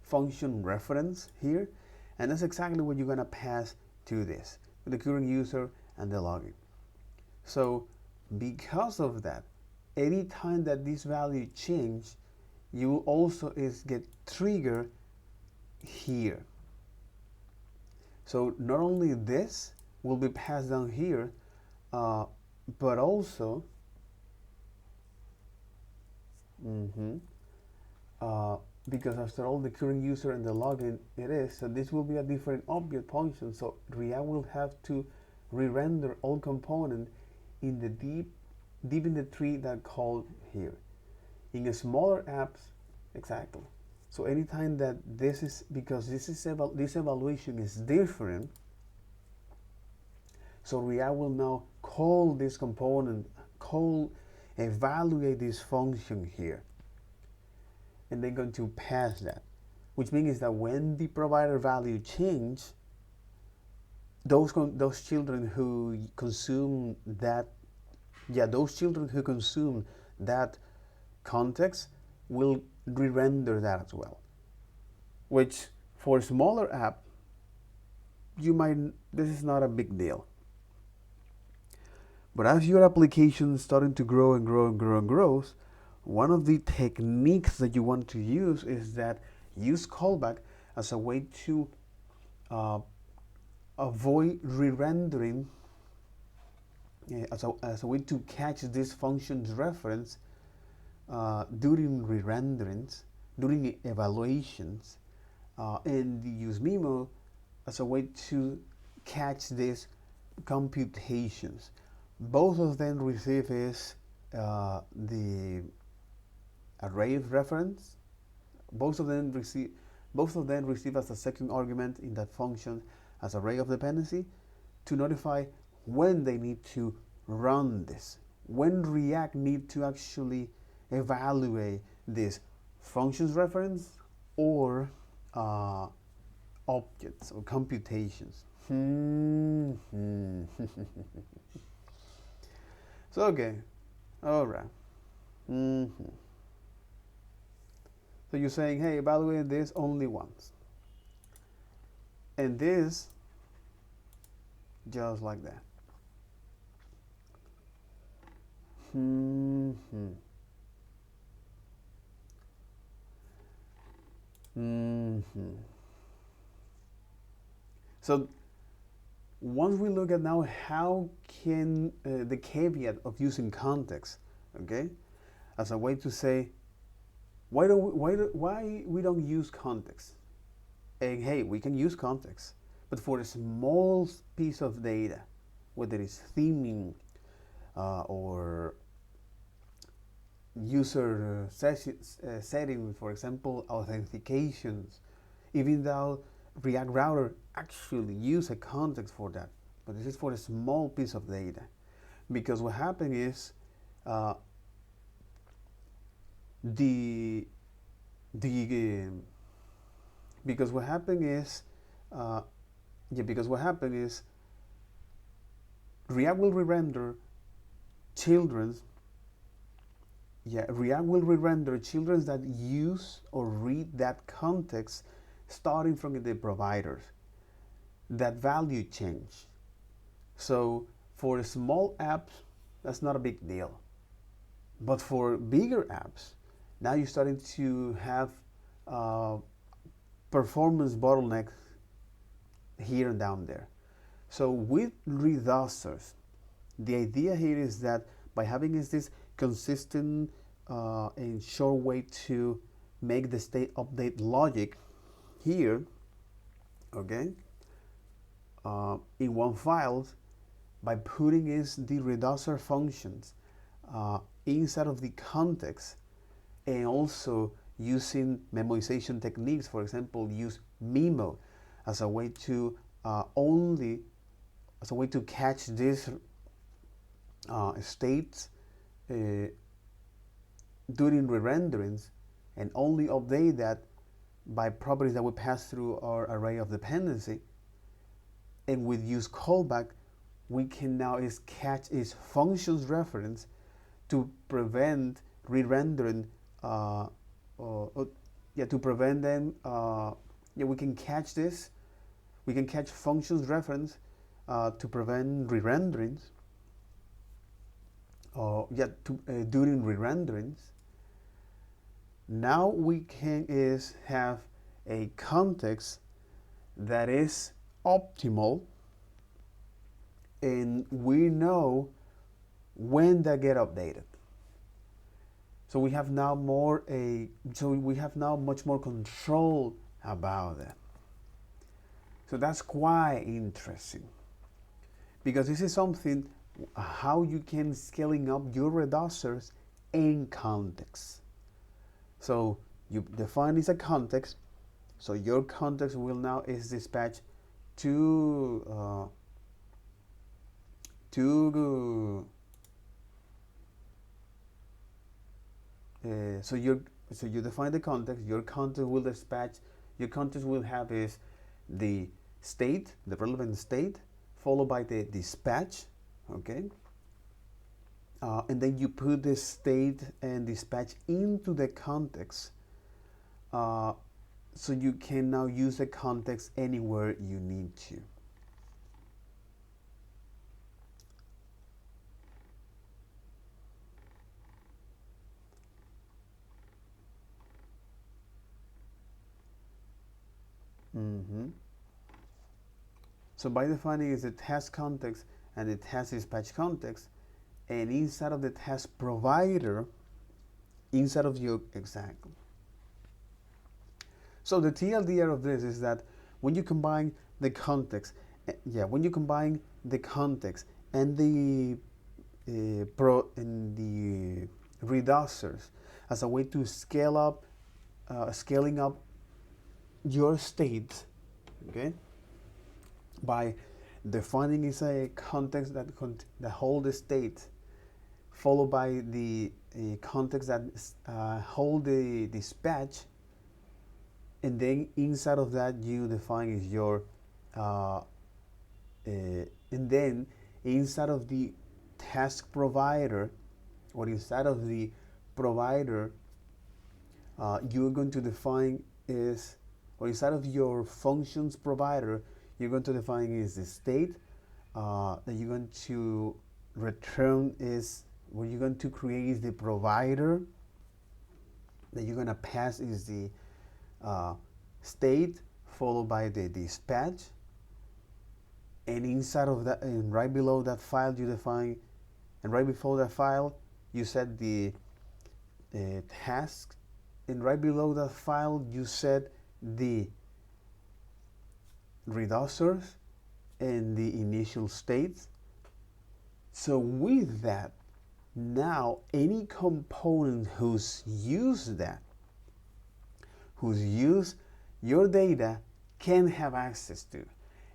function reference here, and that's exactly what you're gonna pass to this, to the current user and the login. So because of that, any time that this value change, you will also get triggered here. So not only this will be passed down here, but also because after all the current user and the login it is, so this will be a different object function. So React will have to re-render all component in the deep in the tree that called here. In a smaller apps, exactly. So anytime that this is, because this evaluation is different, so React will now call this component, evaluate this function here, and they're going to pass that, which means that when the provider value change, those children who consume that, those children who consume that context will re-render that as well. Which for a smaller app, this is not a big deal. But as your application is starting to grow and grow and grow and grows, one of the techniques that you want to use is that use callback as a way to avoid re-rendering, as a way to catch this function's reference during re-renderings, during evaluations, and use memo as a way to catch these computations. Both of them receive is the array of reference. Both of them receive as a second argument in that function as array of dependency to notify when they need to run this, when React need to actually evaluate this functions reference or objects or computations. So okay, all right. So you're saying, hey, evaluate this only once, and this just like that. So once we look at now how can the caveat of using context, okay, as a way to say why we don't use context. And hey, we can use context, but for a small piece of data, whether it's theming or user setting, for example, authentications, even though React Router actually use a context for that, but this is for a small piece of data, because what happened is because what happened is React will re-render children's. React will re-render children that use or read that context starting from the providers. That value change. So for small apps, that's not a big deal. But for bigger apps, now you're starting to have performance bottlenecks here and down there. So with reducers, the idea here is that by having this consistent and short way to make the state update logic here, okay, in one file, by putting the reducer functions inside of the context, and also using memoization techniques. For example, use memo as a way to catch these states during re-renderings, and only update that by properties that we pass through our array of dependency. And with use callback, we can now catch its functions reference to prevent re-rendering, to prevent them. We can catch this. We can catch functions reference to prevent re-renderings. During re-renderings. Now we can have a context that is optimal, and we know when they get updated. So we have now much more control about that. So that's quite interesting, because this is something how you can scaling up your reducers in context. So you define this a context. So your context will now is dispatched to so you define the context. Your context will dispatch. Your context will have is the state, the relevant state, followed by the dispatch. Okay. And then you put the state and dispatch into the context. So you can now use the context anywhere you need to. So by defining is the task context and the task dispatch context, and inside of the task provider, inside of your exactly. So the TLDR of this is that when you combine the context, when you combine the context and the reducers as a way to scaling up your state, okay, by defining is a context that hold the state, followed by the context that hold the dispatch, and then inside of that you define is your and then inside of the task provider, or inside of the provider, you're going to define is, or inside of your functions provider, you're going to define is the state that you're going to return is, what you're going to create is the provider that you're going to pass is the state, followed by the dispatch, and inside of that, and right below that file you define, and right before that file you set the task, and right below that file you set the reducers and the initial states. So with that, now any component who's used your data can have access to.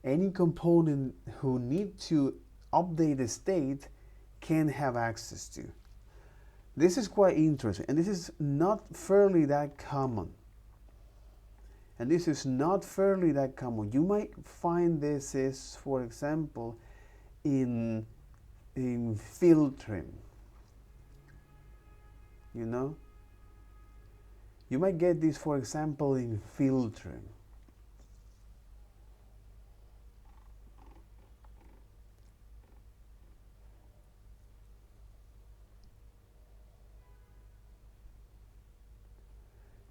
Any component who need to update the state can have access to. This is quite interesting, and this is not fairly that common. You might find this is, for example, in filtering. You know? You might get this, for example, in filtering.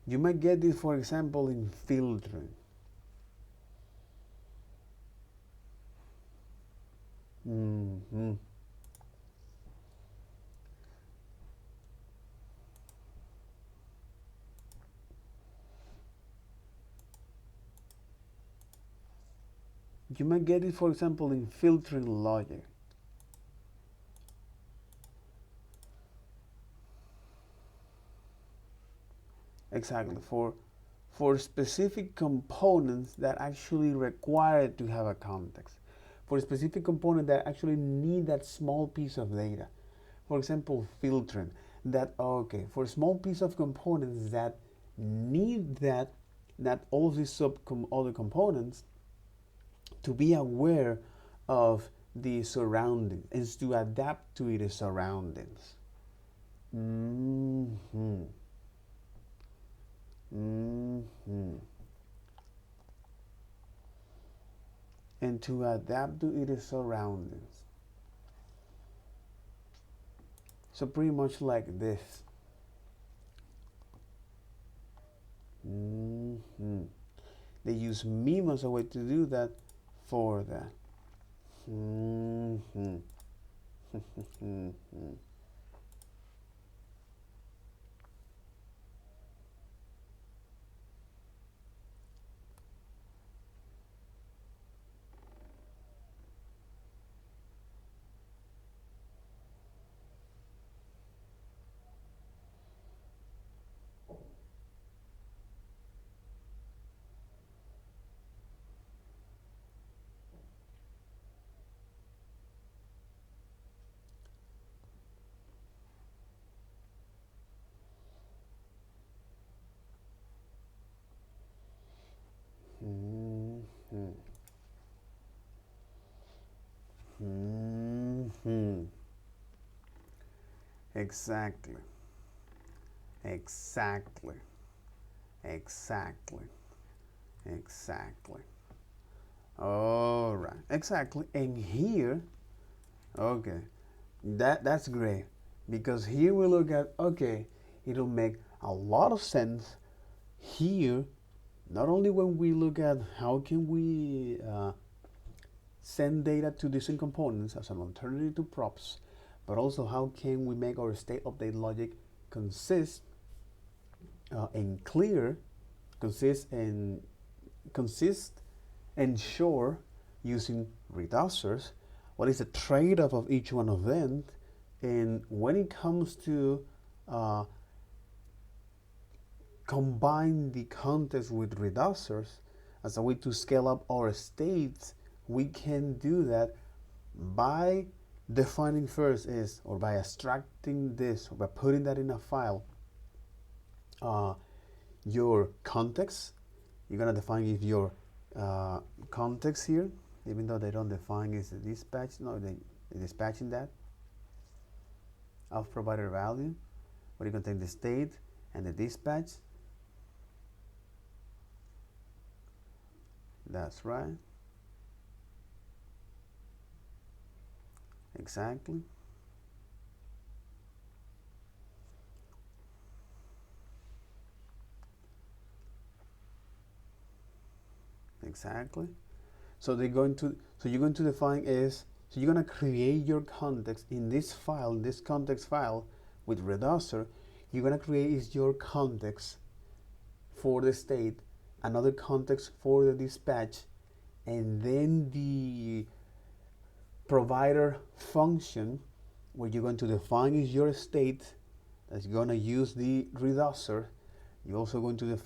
You might get this, for example, in filtering. You might get it, for example, in filtering logic. exactly, for specific components that actually require to have a context, for a specific component that actually need that small piece of data. For example, filtering, that okay, for a small piece of components that need that all of these other components to be aware of the surroundings and to adapt to its surroundings. Mm-hmm. Mm-hmm. And to adapt to its surroundings. So pretty much like this. Mm-hmm. They use meme as a way to do that for that. Mm-hmm. Mm-hmm. Mm-hmm. Mm-hmm. Exactly. Exactly. Exactly. Exactly. All right. Exactly. And here, okay, that's great because here we look at okay, it'll make a lot of sense here. Not only when we look at how can we send data to different components as an alternative to props, but also how can we make our state update logic consist and clear, consist and consist and sure using reducers. What is the trade-off of each one of them? And when it comes to uh, combine the context with reducers as a way to scale up our states, we can do that by defining first is, or by extracting this, or by putting that in a file, uh, your context. You're gonna define if your context here, even though they don't define is the dispatch, no, they dispatching that of provider value, but you can take the state and the dispatch. That's right. Exactly. Exactly. So they're going to so you're going to define is so you're going to create your context in this file, this context file with reducer. You're going to create is your context for the state, another context for the dispatch, and then the provider function where you're going to define is your state that's going to use the reducer. You're also going to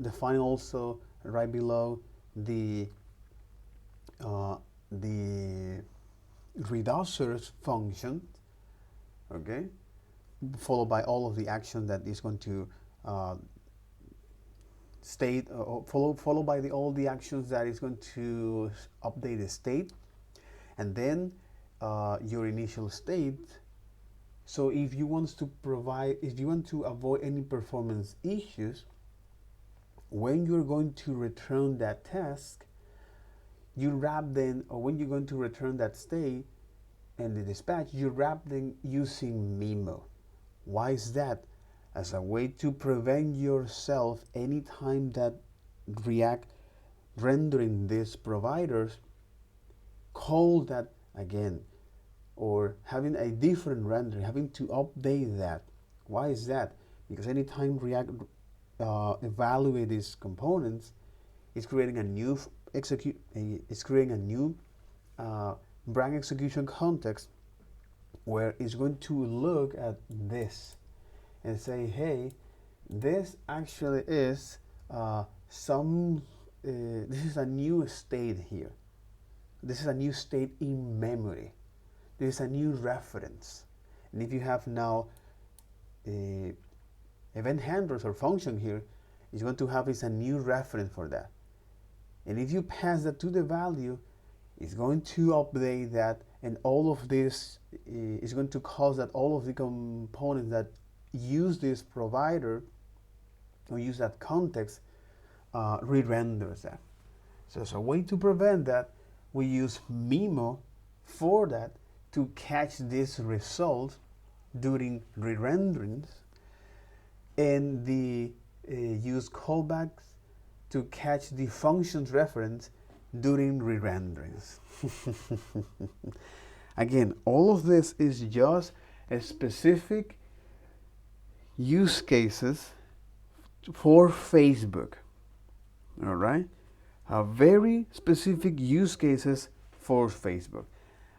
define also right below the uh, the reducers function, okay, followed by all of the action that is going to uh, state, followed by all the actions that is going to update the state, and then your initial state. So if you want to provide, if you want to avoid any performance issues, when you're going to return that task, you wrap them, or when you're going to return that state and the dispatch, you wrap them using memo. Why is that? As a way to prevent yourself anytime that React rendering these providers call that again, or having a different render, having to update that. Why is that? Because anytime React evaluate these components, it's creating a new it's creating a new branch execution context where it's going to look at this and say, hey, This actually is this is a new state here. This is a new state in memory. This is a new reference. And if you have now event handlers or function here, it's going to have is a new reference for that. And if you pass that to the value, it's going to update that, and all of this is going to cause that all of the components that use this provider or use that context re-renders that. So as a way to prevent that, we use Mimo for that to catch this result during re-renderings, and the use callbacks to catch the function's reference during re-renderings. Again, all of this is just a specific use cases for Facebook. All right, a very specific use cases for Facebook,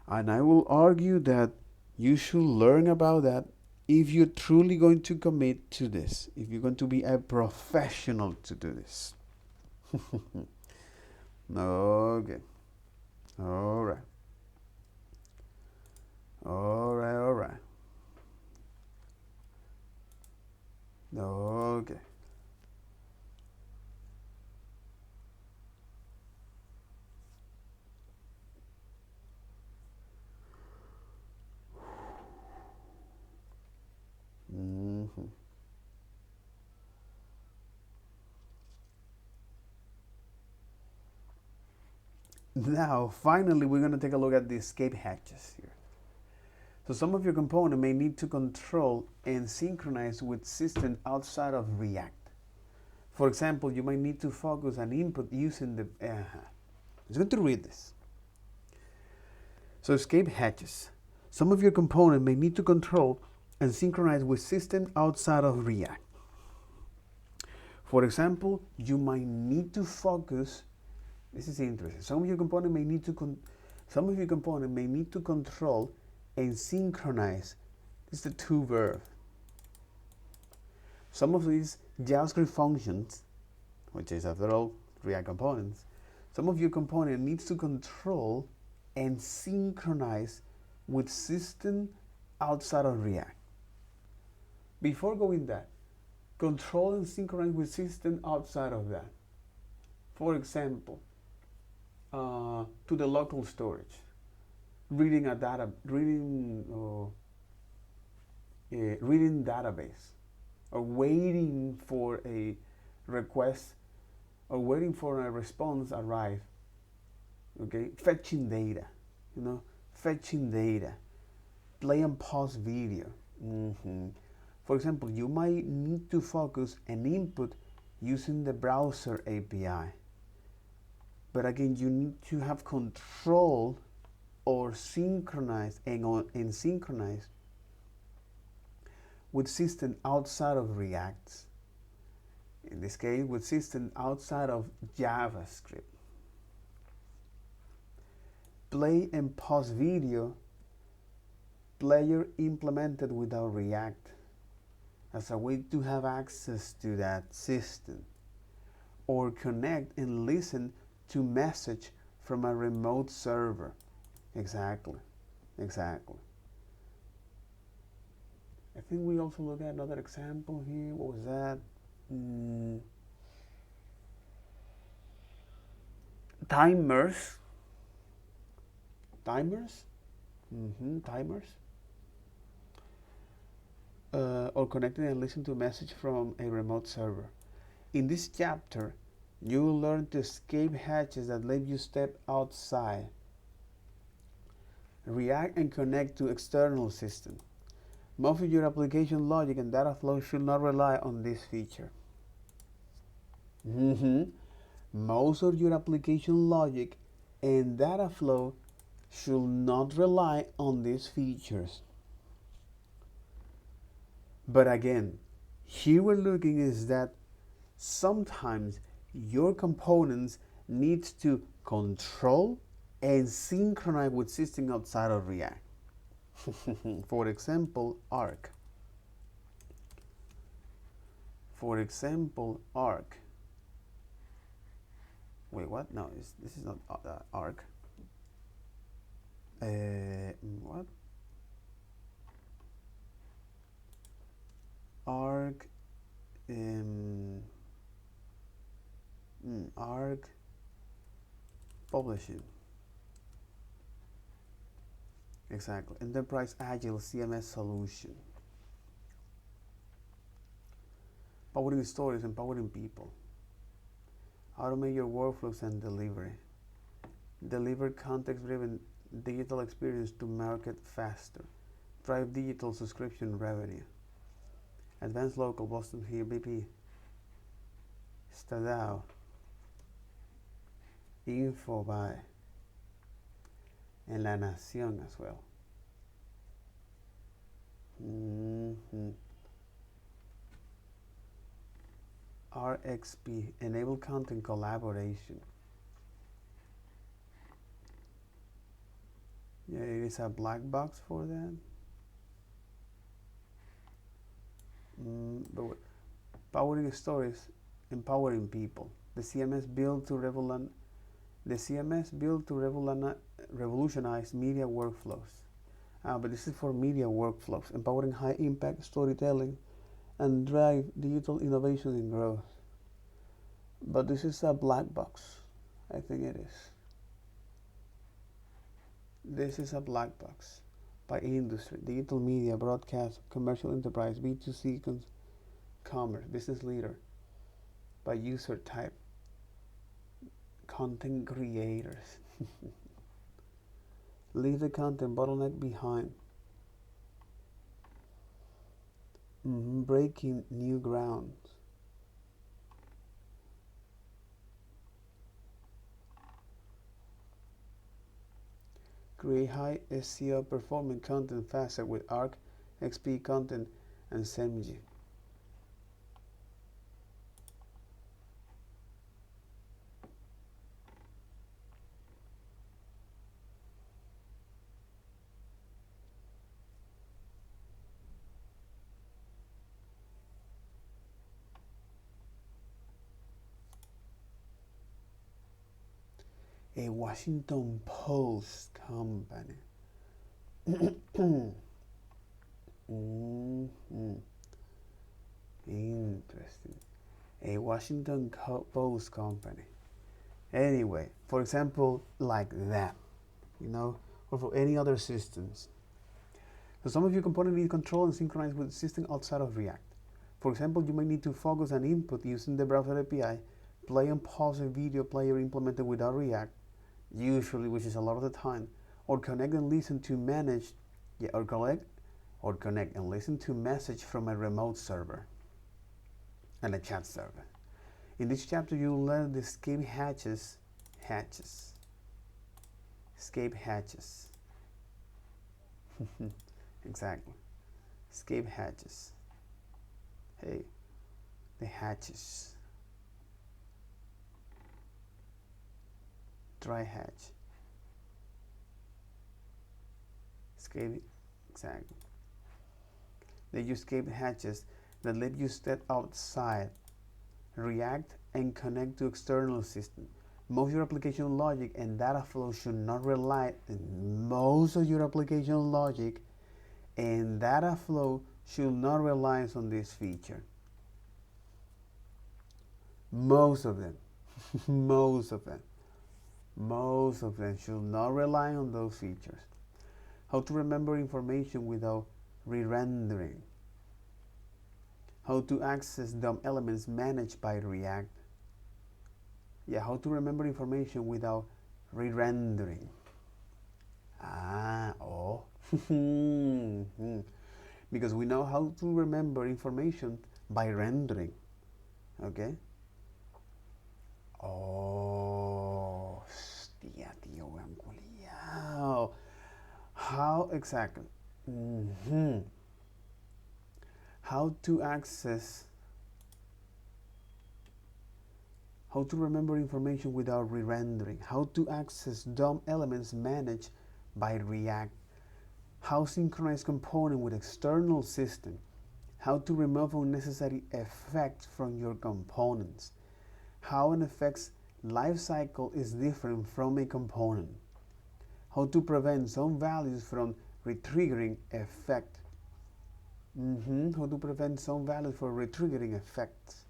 and I will argue that you should learn about that if you're truly going to commit to this, if you're going to be a professional to do this. Okay. All right. All right, all right. Okay. Mm-hmm. Now, finally, we're going to take a look at the escape hatches here. So some of your component may need to control and synchronize with system outside of React. For example, you might need to focus on input using the... It's good to read this. So escape hatches. Some of your component may need to control and synchronize with system outside of React. For example, you might need to focus. This is interesting. Some of your component may need to control and synchronize. This is the to verb. Some of these JavaScript functions, which is after all React components, some of your component needs to control and synchronize with system outside of React. Before going that, control and synchronize with system outside of that. For example, to the local storage, reading database, or waiting for a request, or waiting for a response arrive. Okay, fetching data, fetching data, play and pause video. For example, you might need to focus and input using the browser API. But again, you need to have control or synchronize and synchronize with system outside of React. In this case, with system outside of JavaScript. Play and pause video, player implemented without React, as a way to have access to that system, or connect and listen to message from a remote server. Exactly. I think we also look at another example here. What was that? Timers. Timers. Or connecting and listen to a message from a remote server. In this chapter, you will learn to escape hatches that let you step outside, react and connect to external systems. Most of your application logic and data flow should not rely on this feature. Most of your application logic and data flow should not rely on these features. But again, here we're looking is that sometimes your components need to control and synchronize with system outside of React. For example, Arc. For example, arc. Wait, what? No, this is not arc. What? Arc. Arc publishing. Exactly. Enterprise Agile CMS solution. Powering stories, empowering people. Automate your workflows and delivery. Deliver context-driven digital experience to market faster. Drive digital subscription revenue. Advanced Local, Boston here, BP. Stadao. Infobae. En La Nación as well. RXP, enable content collaboration. Yeah, it is a black box for that. But powering stories, empowering people. The CMS built to revolutionize media workflows. But this is for media workflows, empowering high impact storytelling and drive digital innovation and growth. But this is a black box. I think it is. This is a black box by industry, digital media, broadcast, commercial enterprise, B2C, commerce, business leader, by user type, content creators. Leave the content bottleneck behind. Breaking new grounds. Create high SEO performing content faster with ARC, XP content, and SEMG. A Washington Post company. Interesting. A Washington Post company. Anyway, for example, like that, or for any other systems. So some of your components need control and synchronize with the system outside of React. For example, you may need to focus on input using the browser API, play and pause a video player implemented without React, usually, which is a lot of the time, or connect and listen to connect and listen to message from a remote server and a chat server. In this chapter, you'll learn the escape hatches. Escape hatches. Exactly. Escape hatches. Hey, the hatches. Dry hatch. Escape, exactly. They use escape hatches that let you step outside, react, and connect to external systems. Most of your application logic and data flow should not rely. Most of your application logic and data flow should not rely on this feature. Most of them. Most of them should not rely on those features. How to remember information without re-rendering. How to access DOM elements managed by React. Yeah, how to remember information without re-rendering. Because we know how to remember information by rendering. Okay? Hostia, tío, weón culiao. How exactly? How to access, how to remember information without re-rendering, how to access DOM elements managed by React, how synchronize component with external system, how to remove unnecessary effects from your components, how an effect's life cycle is different from a component, how to prevent some values from retriggering effect. How to prevent some values for retriggering effects.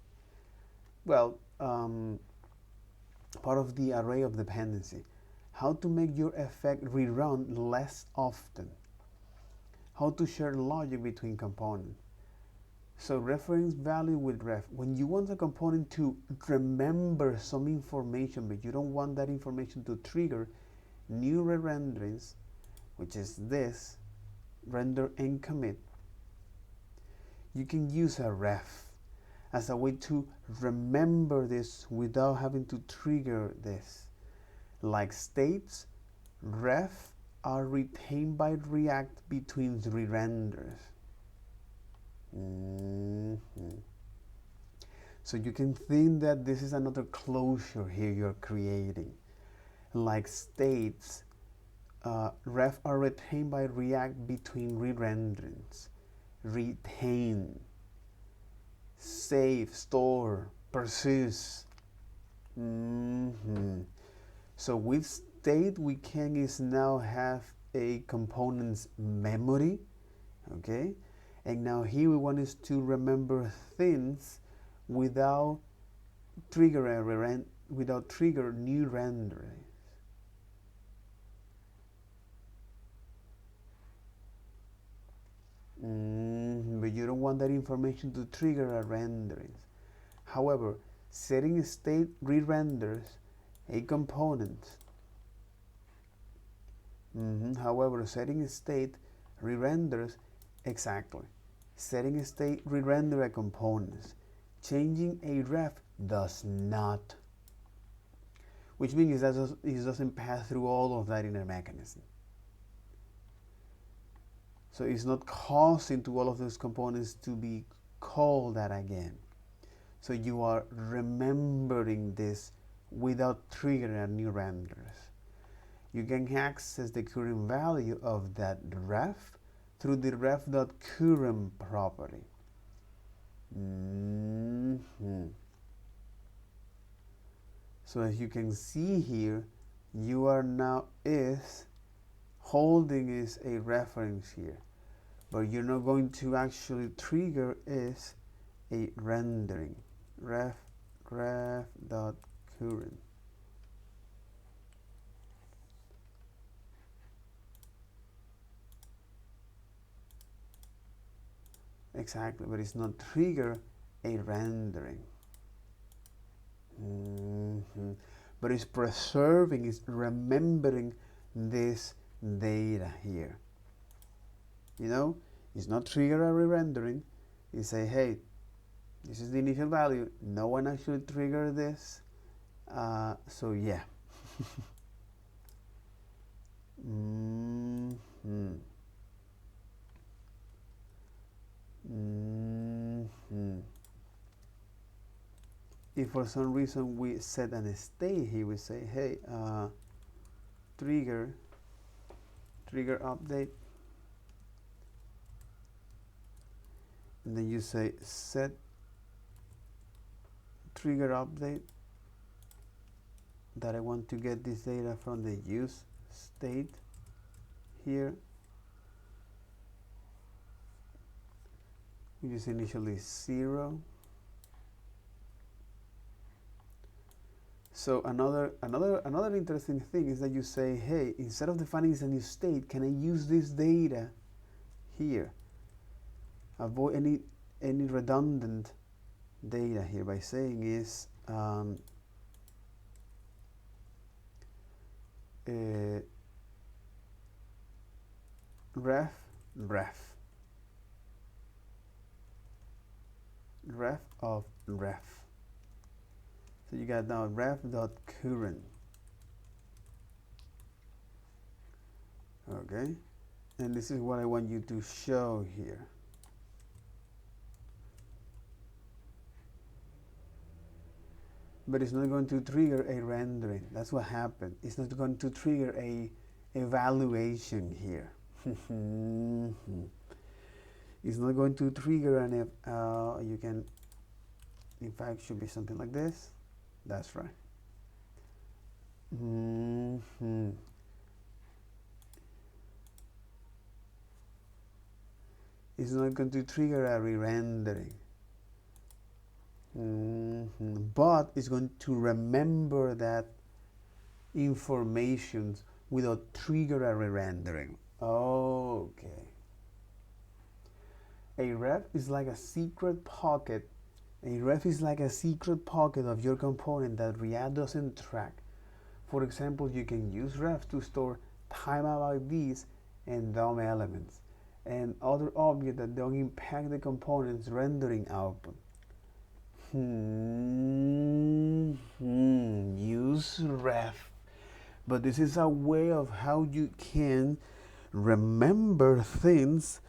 Well, part of the array of dependency. How to make your effect rerun less often. How to share logic between components. So reference value with ref. When you want a component to remember some information, but you don't want that information to trigger new re-renderings, which is this, render and commit, you can use a ref as a way to remember this without having to trigger this. Like states, ref are retained by React between re-renders. So you can think that this is another closure here you're creating. Like states, ref are retained by React between re-renderings. Retain, save, store, persist. So with state, we can is now have a component's memory, okay? And now here we want us to remember things without trigger new renderings. But you don't want that information to trigger a rendering. However, setting state re-renders a component. However, setting state re-renders exactly. Setting state re-render a component. Changing a ref does not. Which means that it doesn't pass through all of that inner mechanism. So it's not causing to all of those components to be called that again. So you are remembering this without triggering a new renders. You can access the current value of that ref through the ref.current property. So as you can see here, you are now holding is a reference here, but you're not going to actually trigger is a rendering. Ref.current. Exactly, but it's not trigger a rendering. But it's preserving, it's remembering this data here. You know, it's not trigger a re-rendering. You say, hey, this is the initial value. No one actually triggered this. So yeah. If for some reason we set an state here, we say, hey, trigger update, and then you say set trigger update that I want to get this data from the use state here, which is initially 0. So another interesting thing is that you say, hey, instead of defining a new state, can I use this data here? Avoid any redundant data here by saying is ref of ref. So you got now ref.current. Okay, and this is what I want you to show here. But it's not going to trigger a rendering. That's what happened. It's not going to trigger a evaluation here. It's not going to trigger an you can, in fact, should be something like this. That's right. It's not going to trigger a re-rendering. But it's going to remember that information without trigger a re-rendering. Okay. A ref is like a secret pocket. A ref is like a secret pocket of your component that React doesn't track. For example, you can use ref to store timeout IDs and DOM elements and other objects that don't impact the component's rendering output. Use ref. But this is a way of how you can remember things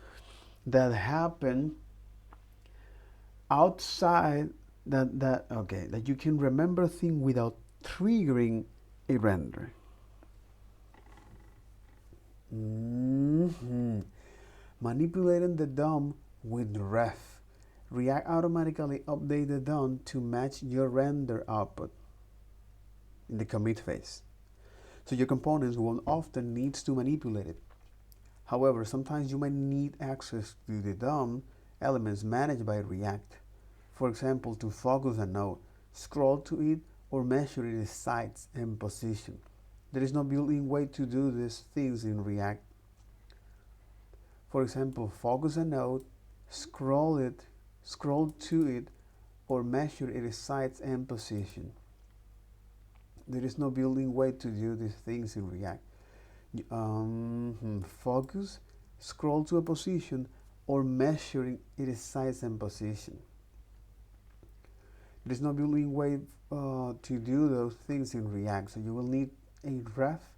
that happen outside that you can remember things without triggering a render. Manipulating the DOM with ref. React automatically updates the DOM to match your render output in the commit phase. So your components won't often need to manipulate it. However, sometimes you might need access to the DOM elements managed by React. For example, to focus a node, scroll to it, or measure its size and position. There is no built-in way to do these things in React. For example, focus a node, scroll to it, or measure its size and position. There is no built-in way to do these things in React. Focus, scroll to a position, or measuring its size and position. There is no built-in way to do those things in React, so you will need a ref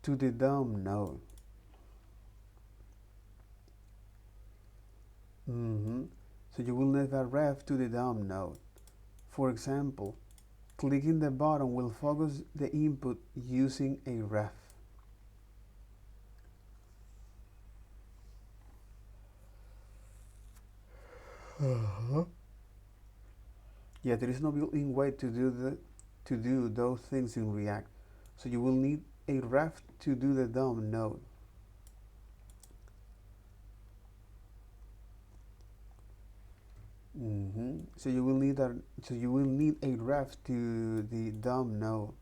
to the DOM node. So you will need a ref to the DOM node. For example, clicking the button will focus the input using a ref. Yeah, there is no built-in way to do those things in React, so you will need a ref to do the DOM node. So you will need a ref to the DOM node.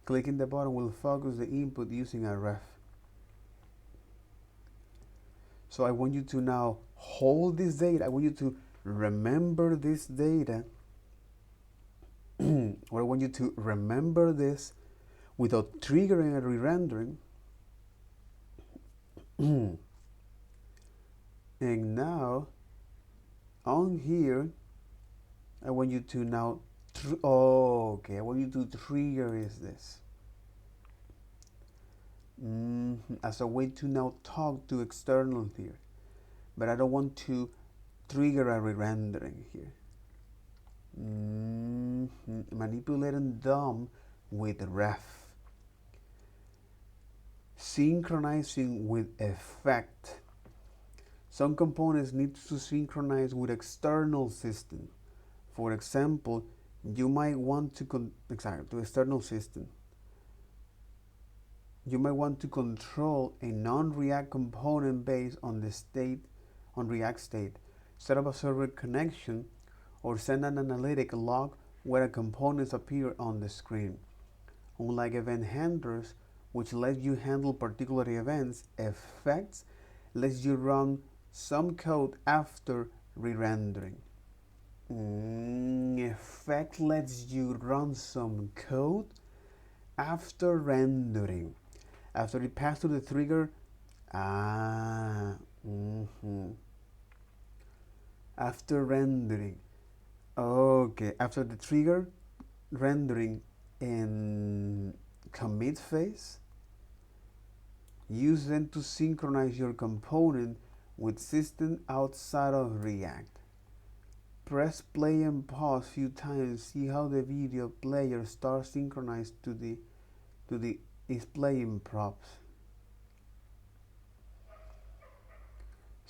Clicking the button will focus the input using a ref. So I want you to now hold this data. I want you to remember this data, or I want you to remember this without triggering a re-rendering. And now, on here, I want you to now, I want you to trigger is this. As a way to now talk to external here. But I don't want to trigger a re-rendering here. Manipulating DOM with ref. Synchronizing with effect. Some components need to synchronize with external system. For example, you might want to to external system. You might want to control a non-React component based on the React state, set up a server connection, or send an analytic log where components appear on the screen. Unlike event handlers, which let you handle particular events, effects lets you run some code after re-rendering. Effect lets you run some code after rendering. After it passed through the trigger, after rendering. Okay, after the trigger rendering in commit phase, use them to synchronize your component with system outside of React. Press play and pause a few times, see how the video player starts synchronized to the is playing props.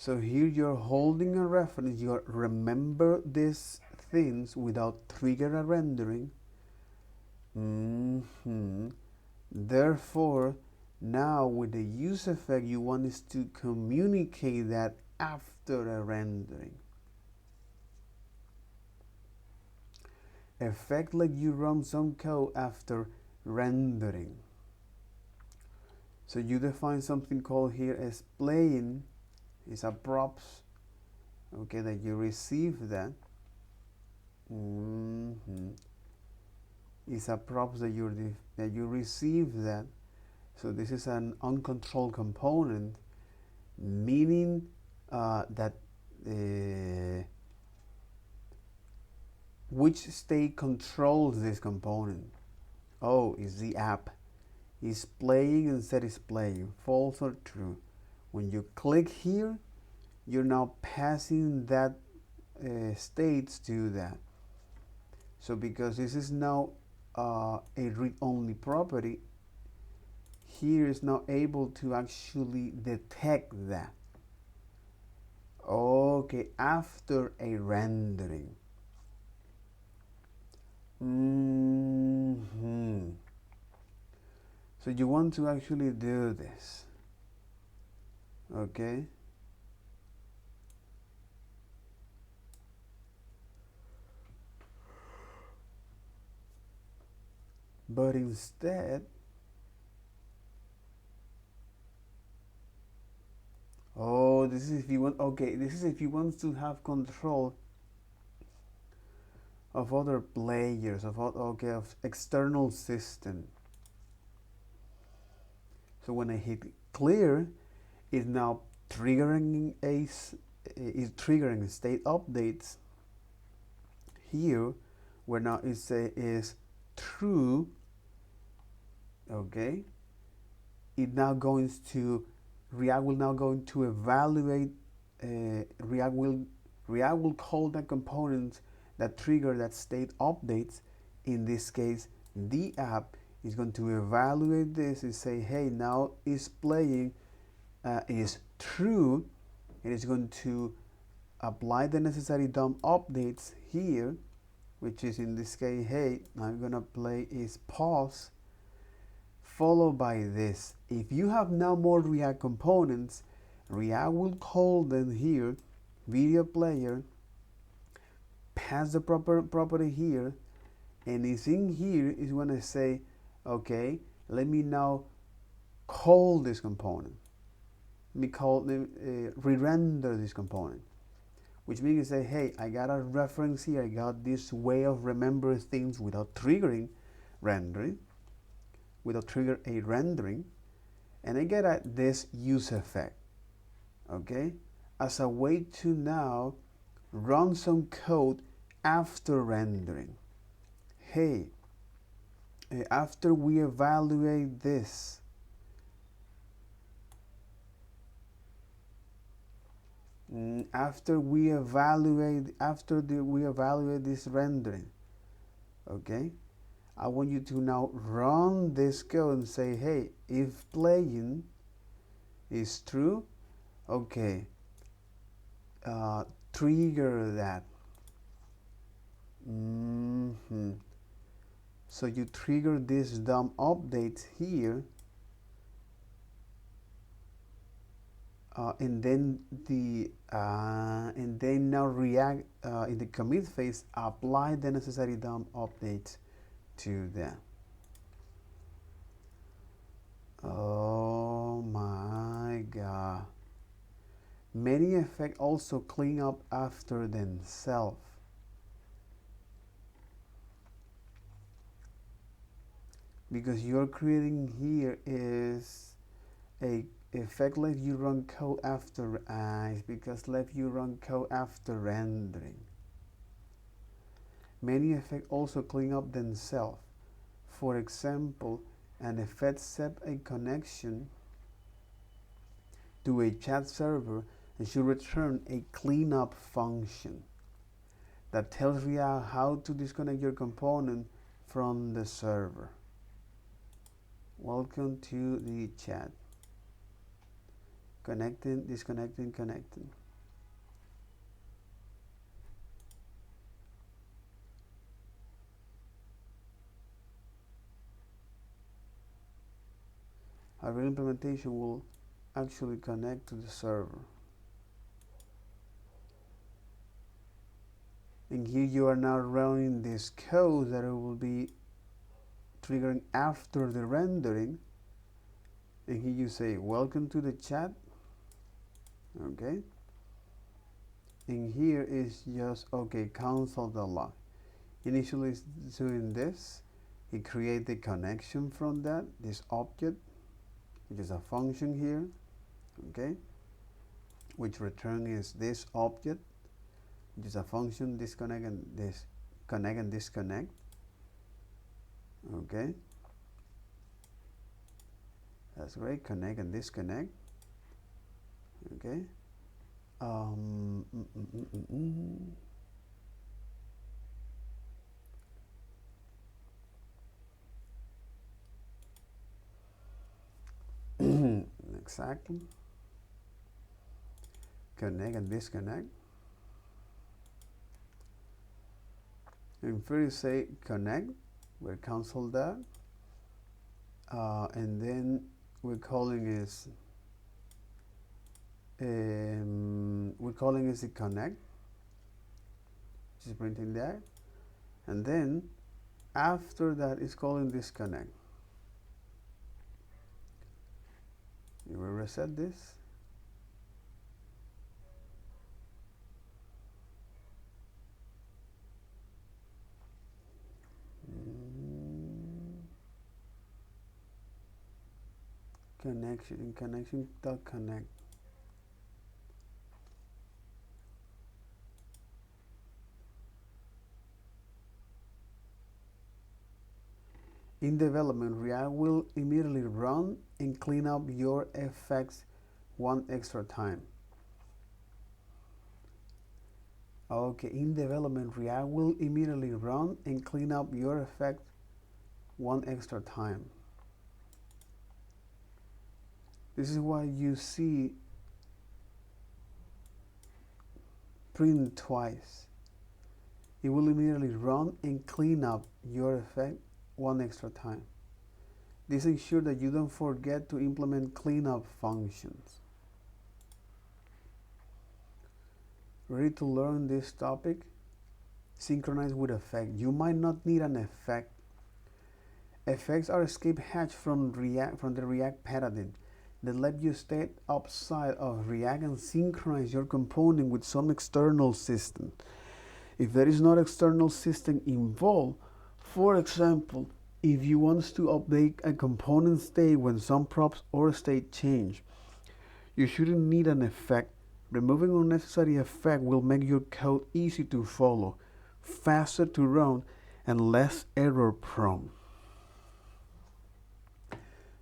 So here you're holding a reference, you remember these things without trigger a rendering. Therefore, now with the use effect, you want us to communicate that after a rendering. Effect like you run some code after rendering. So you define something called here as playing. It's a props, okay, that you receive that. It's a props that you receive that. So this is an uncontrolled component, meaning that which state controls this component? Oh, it's the app. It's playing instead it's playing, false or true. When you click here, you're now passing that states to that. So because this is now a read-only property, here is now able to actually detect that. Okay, after a rendering. So you want to actually do this, okay? But instead, oh, this is if you want, okay, this is if you want to have control of other players, of external system. So when I hit clear, it's now triggering state updates here, where now it is true. Okay, React will now going to evaluate. React will call the component that trigger that state updates. In this case, the app is going to evaluate this and say, hey, now is playing is true. It is going to apply the necessary DOM updates here, which is in this case, hey, I'm gonna play is pause, followed by this. If you have now more React components, React will call them here, video player, pass the property here, and it's in here is when I say, okay, let me now call this component. Let me re-render this component, which means say, hey, I got a reference here, I got this way of remembering things without triggering rendering, without trigger a rendering, and I get this use effect, okay, as a way to now run some code after rendering. Hey, after we evaluate this, after we evaluate this rendering, okay, I want you to now run this code and say, hey, if playing is true, okay, trigger that. So you trigger this DOM update here, and then now React in the commit phase apply the necessary DOM updates to that. Oh my God! Many effects also clean up after themselves. Because you're creating here is a effect let you run code after because let you run code after rendering. Many effects also clean up themselves. For example, an effect set a connection to a chat server and should return a cleanup function that tells React how to disconnect your component from the server. Welcome to the chat. Connecting, disconnecting, connecting. Our real implementation will actually connect to the server. And here you are now running this code that it will be triggering after the rendering. And here you say, welcome to the chat. Okay. And here is just, okay, console.log. Initially it's doing this. It creates the connection from that, this object, which is a function here. Okay. Which return is this object, which is a function, disconnect and this connect and disconnect. Okay, that's great. Connect and disconnect. Okay. Exactly. Connect and disconnect. And first say connect. We'll cancel that. And then we're calling is the connect, which is printing that. And then after that is calling disconnect. You will reset this. Connection.connect. In development, React will immediately run and clean up your effects one extra time. Okay, in development, React will immediately run and clean up your effect one extra time. This is why you see print twice. It will immediately run and clean up your effect one extra time. This ensures that you don't forget to implement cleanup functions. Ready to learn this topic? Synchronize with effect. You might not need an effect. Effects are escape hatch from the React paradigm that let you stay outside of React and synchronize your component with some external system. If there is no external system involved, for example, if you want to update a component state when some props or state change, you shouldn't need an effect. Removing unnecessary effect will make your code easy to follow, faster to run, and less error prone.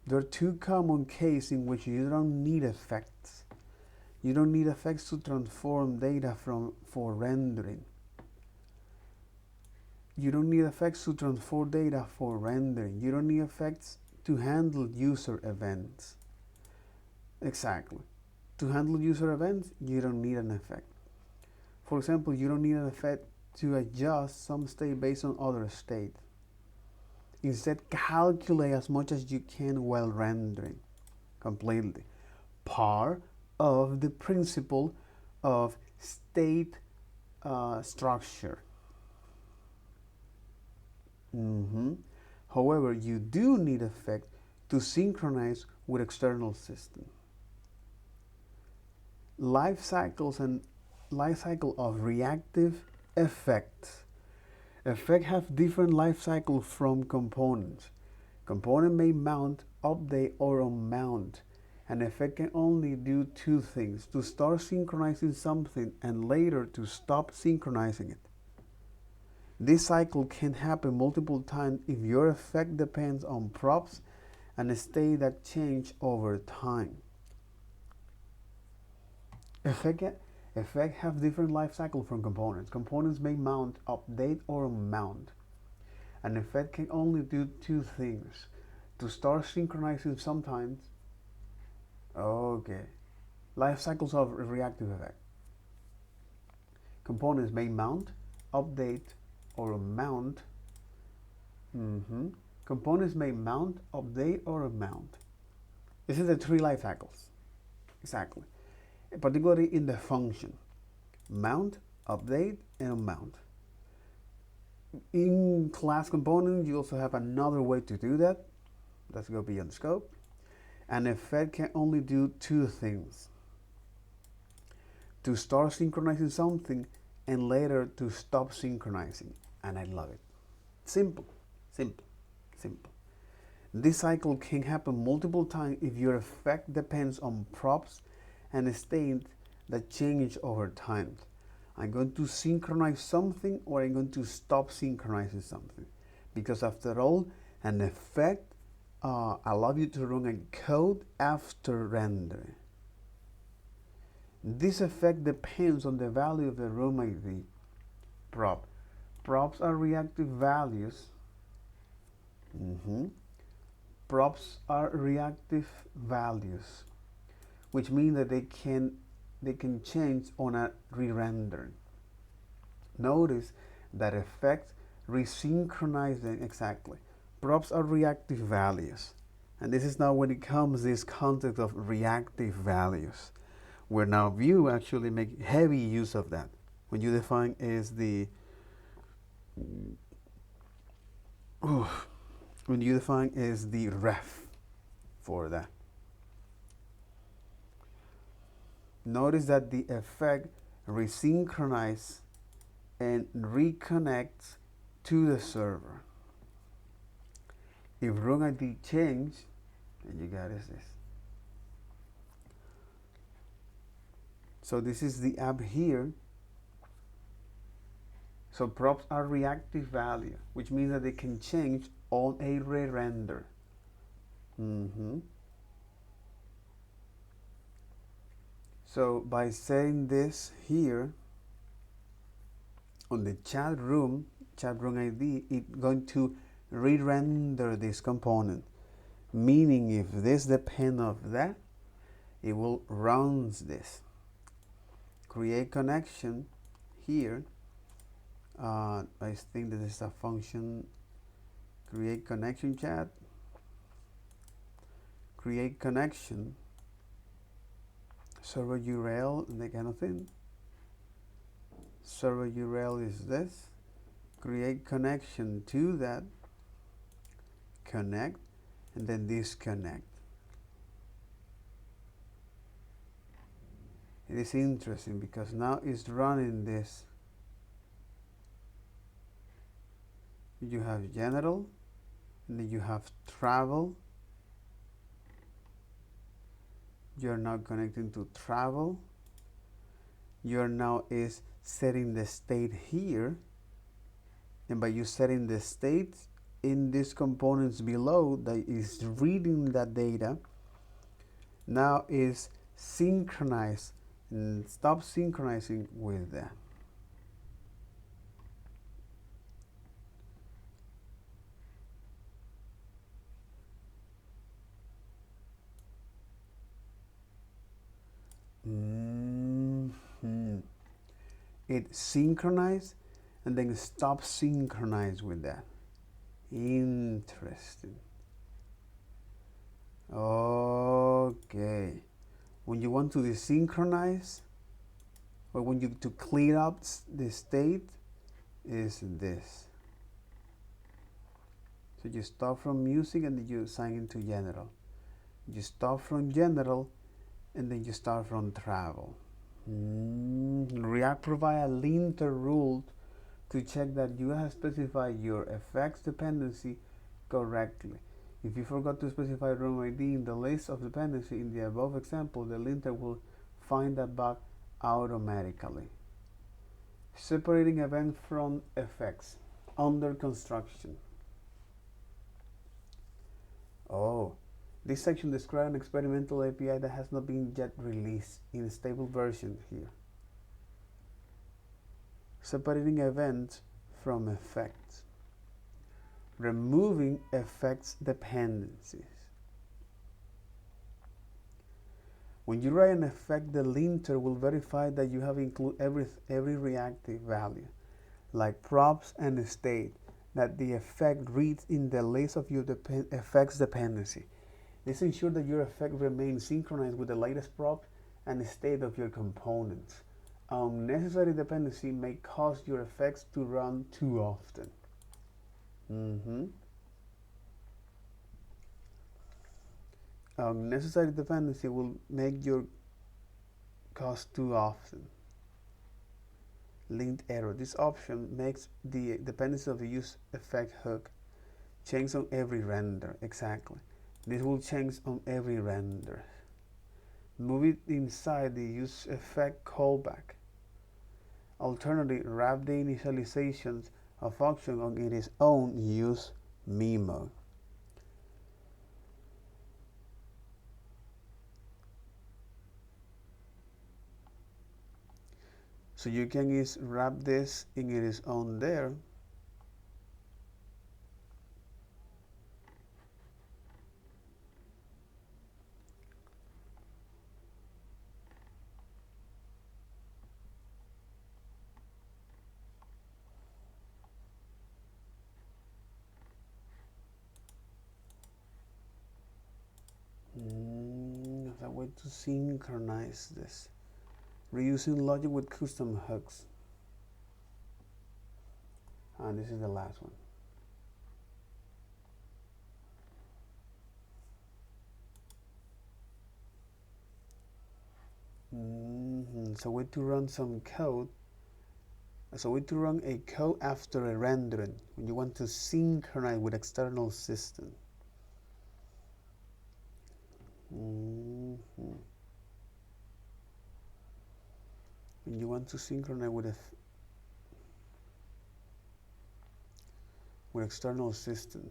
There are two common cases in which you don't need effects. You don't need effects to transform data for rendering. You don't need effects to transform data for rendering. You don't need effects to handle user events. Exactly. To handle user events, you don't need an effect. For example, you don't need an effect to adjust some state based on other state. Instead, calculate as much as you can while rendering completely. Part of the principle of state structure. However, you do need effect to synchronize with external system. Life cycle of reactive effects. Effects have different life cycle from components. Component may mount, update, or unmount. An effect can only do two things: to start synchronizing something and later to stop synchronizing it. This cycle can happen multiple times if your effect depends on props and a state that change over time. Effects have different life cycle from components. Components may mount, update, or unmount. An effect can only do two things: to start synchronizing sometimes. Okay. Life cycles of reactive effect. Components may mount, update, or mount. Components may mount, update, or mount. This is the three life cycles. Exactly. Particularly in the function. Mount, update, and mount. In class components, you also have another way to do that. Let's go beyond scope. An effect can only do two things. To start synchronizing something and later to stop synchronizing. And I love it. Simple, simple, simple. This cycle can happen multiple times if your effect depends on props and state that change over time. I'm going to synchronize something or I'm going to stop synchronizing something. Because after all, an effect allows you to run a code after rendering. This effect depends on the value of the room ID prop. Props are reactive values. Props are reactive values, which means that they can change on a re-render. Notice that effects resynchronize them exactly. Props are reactive values, and this is now when it comes this concept of reactive values, where now Vue actually make heavy use of that. When you define is the when you define is the ref for that. Notice that the effect resynchronizes and reconnects to the server. If room ID change, then you got this. So this is the app here. So props are reactive value, which means that they can change on a re-render. So by setting this here on the chat room ID, it's going to re-render this component. Meaning if this depends on that, it will run this. Create connection here. I think this is a function. Create connection chat. Create connection. Server URL and that kind of thing. Server URL is this. Create connection to that. Connect and then disconnect. It is interesting because now it's running this. You have general, and then you have travel. You're now connecting to travel. You're now is setting the state here. And by you setting the state in these components below that is reading that data, now is synchronized and stop synchronizing with that. It synchronized and then stop synchronize with that. Interesting. Okay. When you want to desynchronize, or when you to clean up the state, is this. So you stop from music and then you sign into general. You stop from general and then you start from travel. React provide a linter rule to check that you have specified your effects dependency correctly. If you forgot to specify room ID in the list of dependency in the above example, the linter will find that bug automatically. Separating event from effects under construction. This section describes an experimental API that has not been yet released in a stable version here. Separating events from effects. Removing effects dependencies. When you write an effect, the linter will verify that you have included every reactive value, like props and state, that the effect reads in the list of your effects dependency. This ensures that your effect remains synchronized with the latest prop and state of your components. Unnecessary dependency may cause your effects to run too often. Unnecessary dependency will make your cost too often. Linked error. This option makes the dependency of the use effect hook change on every render. Exactly. This will change on every render. Move it inside the use effect callback. Alternatively, wrap the initializations of function on its own use memo. So you can just wrap this in its own there. As a way to synchronize this. Reusing logic with custom hooks. And this is the last one. So way to run some code. So way to run a code after a rendering when you want to synchronize with external system. When you want to synchronize with external system.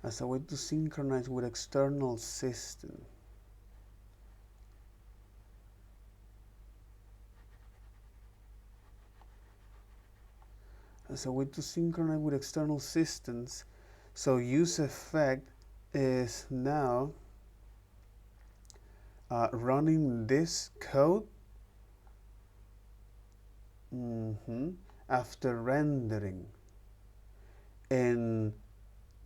As a way to synchronize with external system. As a way to synchronize with external systems. So use effect is now running this code after rendering, and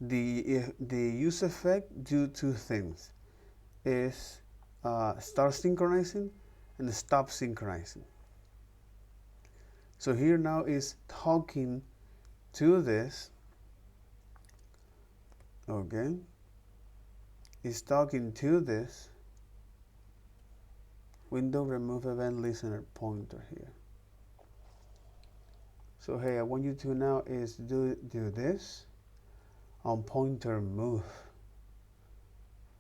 the use effect do two things: is start synchronizing and stop synchronizing. So here now is talking to this. Okay, is talking to this window remove event listener pointer here. So hey, I want you to now is do this on pointer move.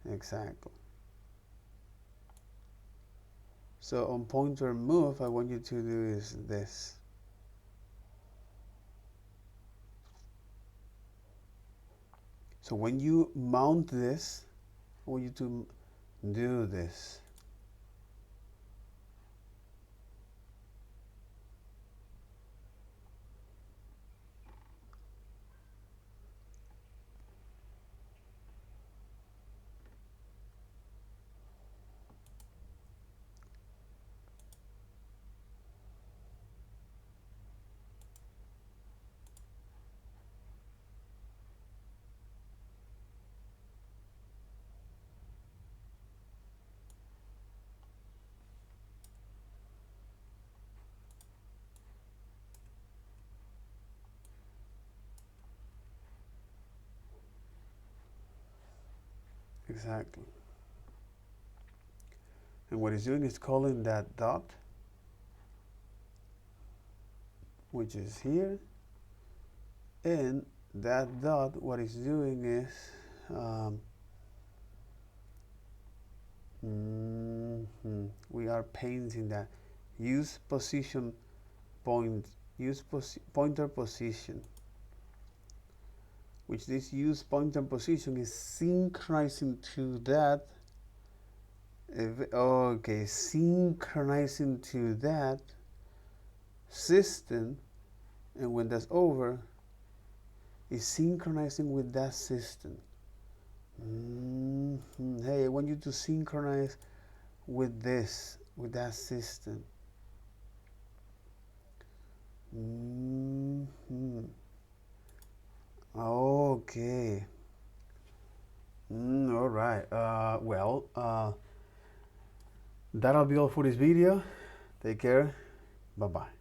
Exactly. So on pointer move, I want you to do is this. So when you mount this, I want you to do this. Exactly. And what it's doing is calling that dot, which is here, and that dot, what it's doing is we are painting that use position point, use pointer position. which this use point and position is synchronizing to that. Okay, synchronizing to that system, and when that's over, it's synchronizing with that system. Hey, I want you to synchronize with this, with that system. Okay. All right. That'll be all for this video. Take care. Bye-bye.